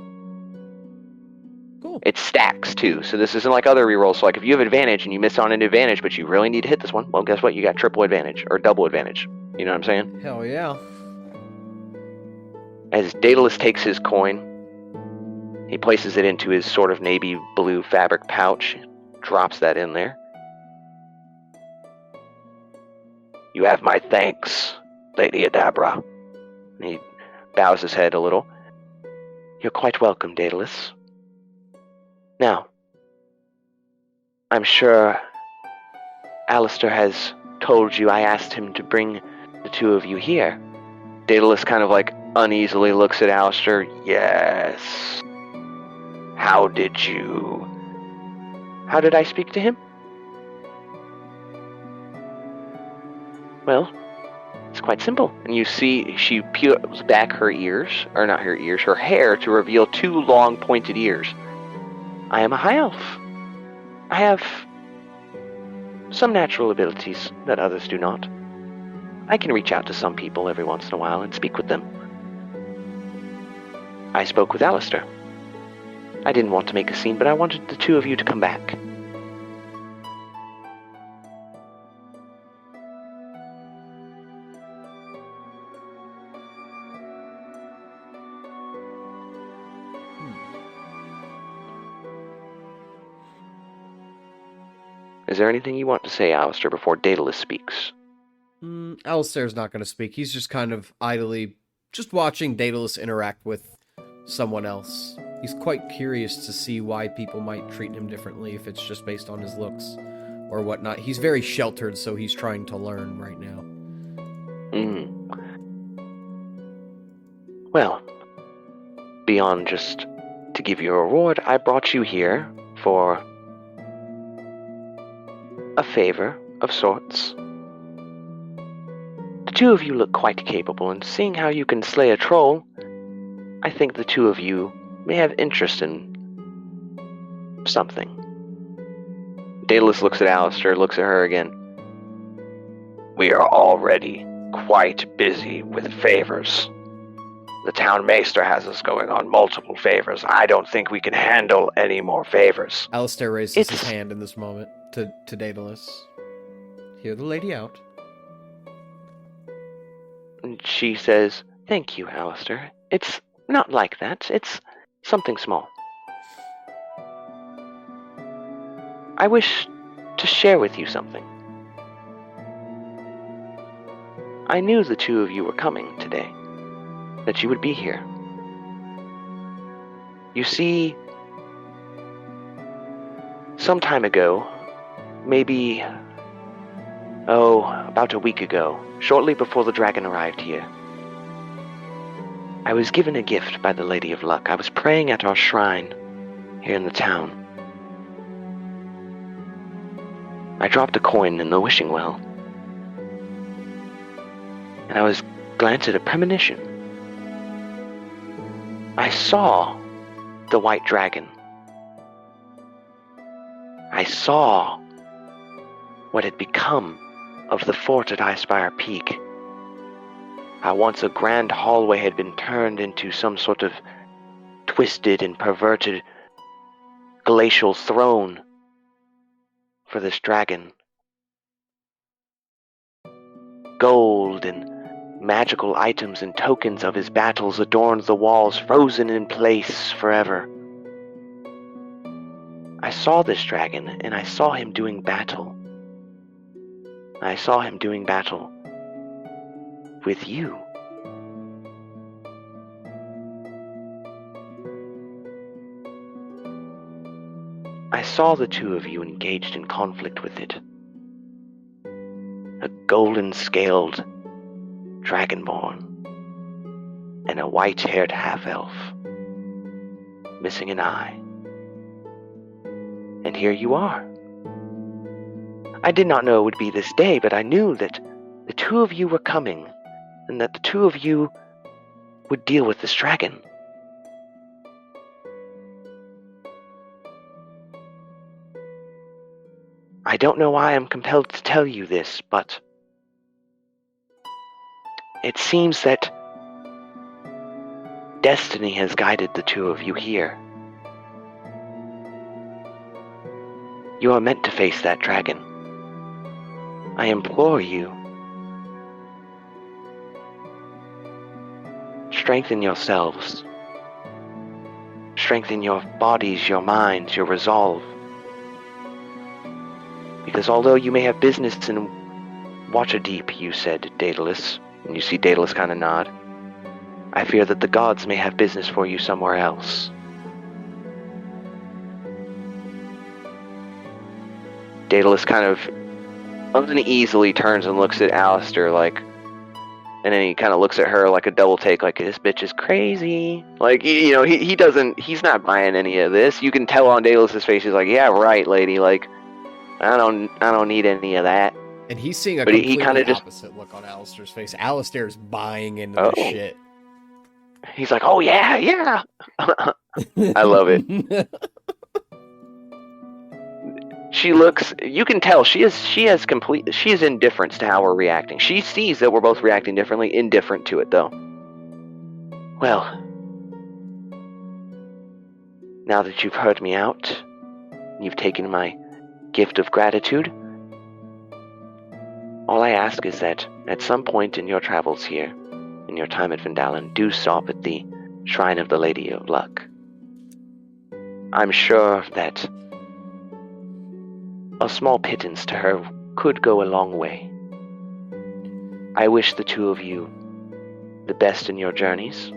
Cool. It stacks too, so this isn't like other rerolls. So like if you have advantage and you miss on an advantage, but you really need to hit this one, well, guess what? You got triple advantage or double advantage. You know what I'm saying? Hell yeah. As Daedallus takes his coin, he places it into his sort of navy blue fabric pouch, drops that in there. You have my thanks, Lady Adabra. And he bows his head a little. You're quite welcome, Daedalus. Now, I'm sure Alastair has told you I asked him to bring the two of you here. Daedalus kind of like uneasily looks at Alastair. Yes. How did I speak to him? Well, it's quite simple. And you see she peels back her ears, or not her ears, her hair to reveal two long pointed ears. I am a high elf. I have some natural abilities that others do not. I can reach out to some people every once in a while and speak with them. I spoke with Alastair. I didn't want to make a scene, but I wanted the two of you to come back. Is there anything you want to say, Alastair, before Daedalus speaks? Alastair's not going to speak. He's just kind of idly just watching Daedalus interact with someone else. He's quite curious to see why people might treat him differently if it's just based on his looks or whatnot. He's very sheltered, so he's trying to learn right now. Well, beyond just to give you a reward, I brought you here for a favor of sorts. The two of you look quite capable, and seeing how you can slay a troll, I think the two of you may have interest in something. Daedalus looks at Alastair, looks at her again. We are already quite busy with favors. The town maester has us going on multiple favors. I don't think we can handle any more favors. Alastair raises his hand in this moment to Daedalus. Hear the lady out. And she says, Thank you, Alastair. It's not like that. It's something small. I wish to share with you something. I knew the two of you were coming today, that you would be here. You see, some time ago, maybe, about a week ago, shortly before the dragon arrived here, I was given a gift by the Lady of Luck. I was praying at our shrine here in the town. I dropped a coin in the wishing well, and I was granted a premonition. I saw the white dragon. I saw what had become of the fort at Icespire Peak. How once a grand hallway had been turned into some sort of twisted and perverted glacial throne for this dragon. Gold and magical items and tokens of his battles adorned the walls, frozen in place forever. I saw this dragon, and I saw him doing battle. I saw him doing battle with you. I saw the two of you engaged in conflict with it. A golden-scaled dragonborn and a white-haired half-elf, missing an eye. And here you are. I did not know it would be this day, but I knew that the two of you were coming, and that the two of you would deal with this dragon. I don't know why I'm compelled to tell you this, but it seems that destiny has guided the two of you here. You are meant to face that dragon. I implore you, strengthen yourselves. Strengthen your bodies, your minds, your resolve. Because although you may have business in Waterdeep, you said, Daedallus, and you see Daedallus kind of nod, I fear that the gods may have business for you somewhere else. Daedallus kind of uneasily turns and looks at Alastair and then he kind of looks at her like a double take, like, this bitch is crazy. Like, he's not buying any of this. You can tell on Daedalus' face, he's like, yeah, right, lady, like, I don't need any of that. And he's seeing a completely opposite look on Alastair's face. Alastair's buying into this shit. He's like, oh yeah. I love it. She looks, you can tell she is indifference to how we're reacting. She sees that we're both reacting differently, indifferent to it though. Well, now that you've heard me out, you've taken my gift of gratitude, all I ask is that at some point in your travels here, in your time at Vandalen, do stop at the Shrine of the Lady of Luck. I'm sure that a small pittance to her could go a long way. I wish the two of you the best in your journeys.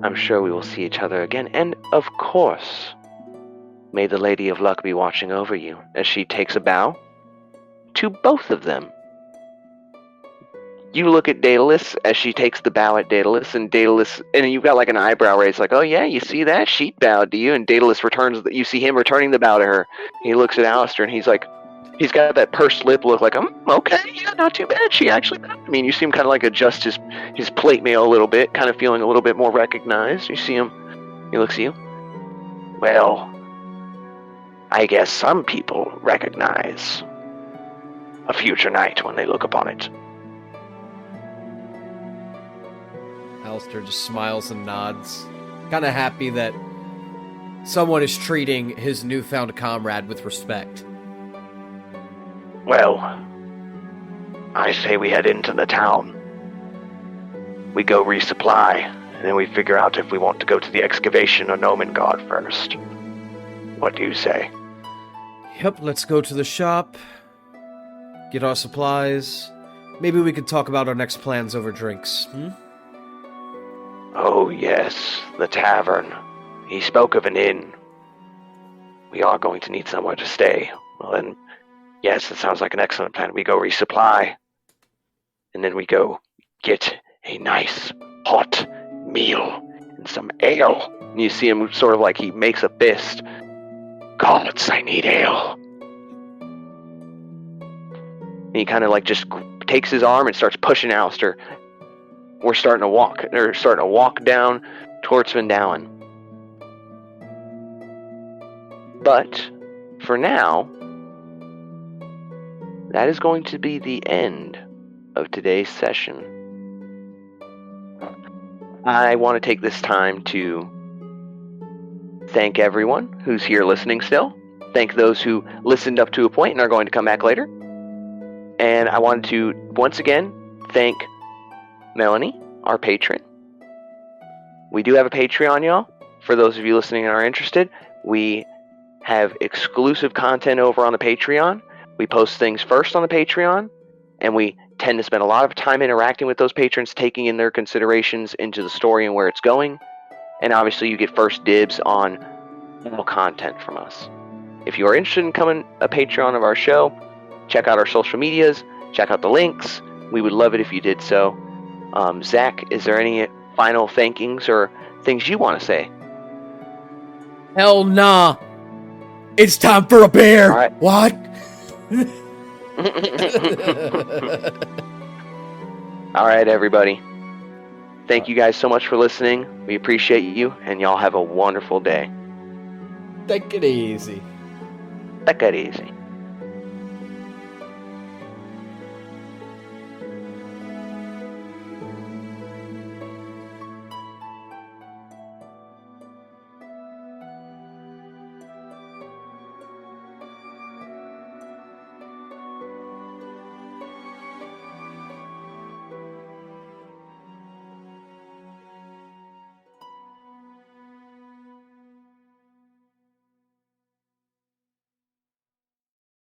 I'm sure we will see each other again, and of course, may the Lady of Luck be watching over you, as she takes a bow to both of them. You look at Daedalus as she takes the bow at Daedalus, and you've got like an eyebrow raise, like, oh yeah, you see that? She bowed to you, and Daedalus you see him returning the bow to her. He looks at Alastair, and he's got that pursed lip look, like, okay, yeah, not too bad, she actually bowed to me. And you see him kind of like adjust his plate mail a little bit, kind of feeling a little bit more recognized. You see him, he looks at you. Well, I guess some people recognize a future night when they look upon it. Alastair just smiles and nods, kind of happy that someone is treating his newfound comrade with respect. Well, I say we head into the town. We go resupply, and then we figure out if we want to go to the excavation or Nomengard first. What do you say? Yep, let's go to the shop, get our supplies. Maybe we could talk about our next plans over drinks. Oh yes, the tavern. He spoke of an inn. We are going to need somewhere to stay. Well then, yes, it sounds like an excellent plan. We go resupply, and then we go get a nice hot meal and some ale. And you see him sort of like he makes a fist. Gods, I need ale. And he kind of like just takes his arm and starts pushing Alastair. We're starting to walk down towards Vandalen. But for now, that is going to be the end of today's session. I want to take this time to thank everyone who's here listening still. Thank those who listened up to a point and are going to come back later. And I wanted to once again thank Melanie, our patron. We do have a Patreon, y'all. For those of you listening and are interested, we have exclusive content over on the Patreon. We post things first on the Patreon, and we tend to spend a lot of time interacting with those patrons, taking in their considerations into the story and where it's going. And obviously, you get first dibs on all content from us. If you are interested in becoming a Patreon of our show, check out our social medias, check out the links. We would love it if you did so. Zach, is there any final thankings or things you want to say? Hell nah. It's time for a beer. All right. What? All right, everybody. Thank you guys so much for listening. We appreciate you, and y'all have a wonderful day. Take it easy. Take it easy.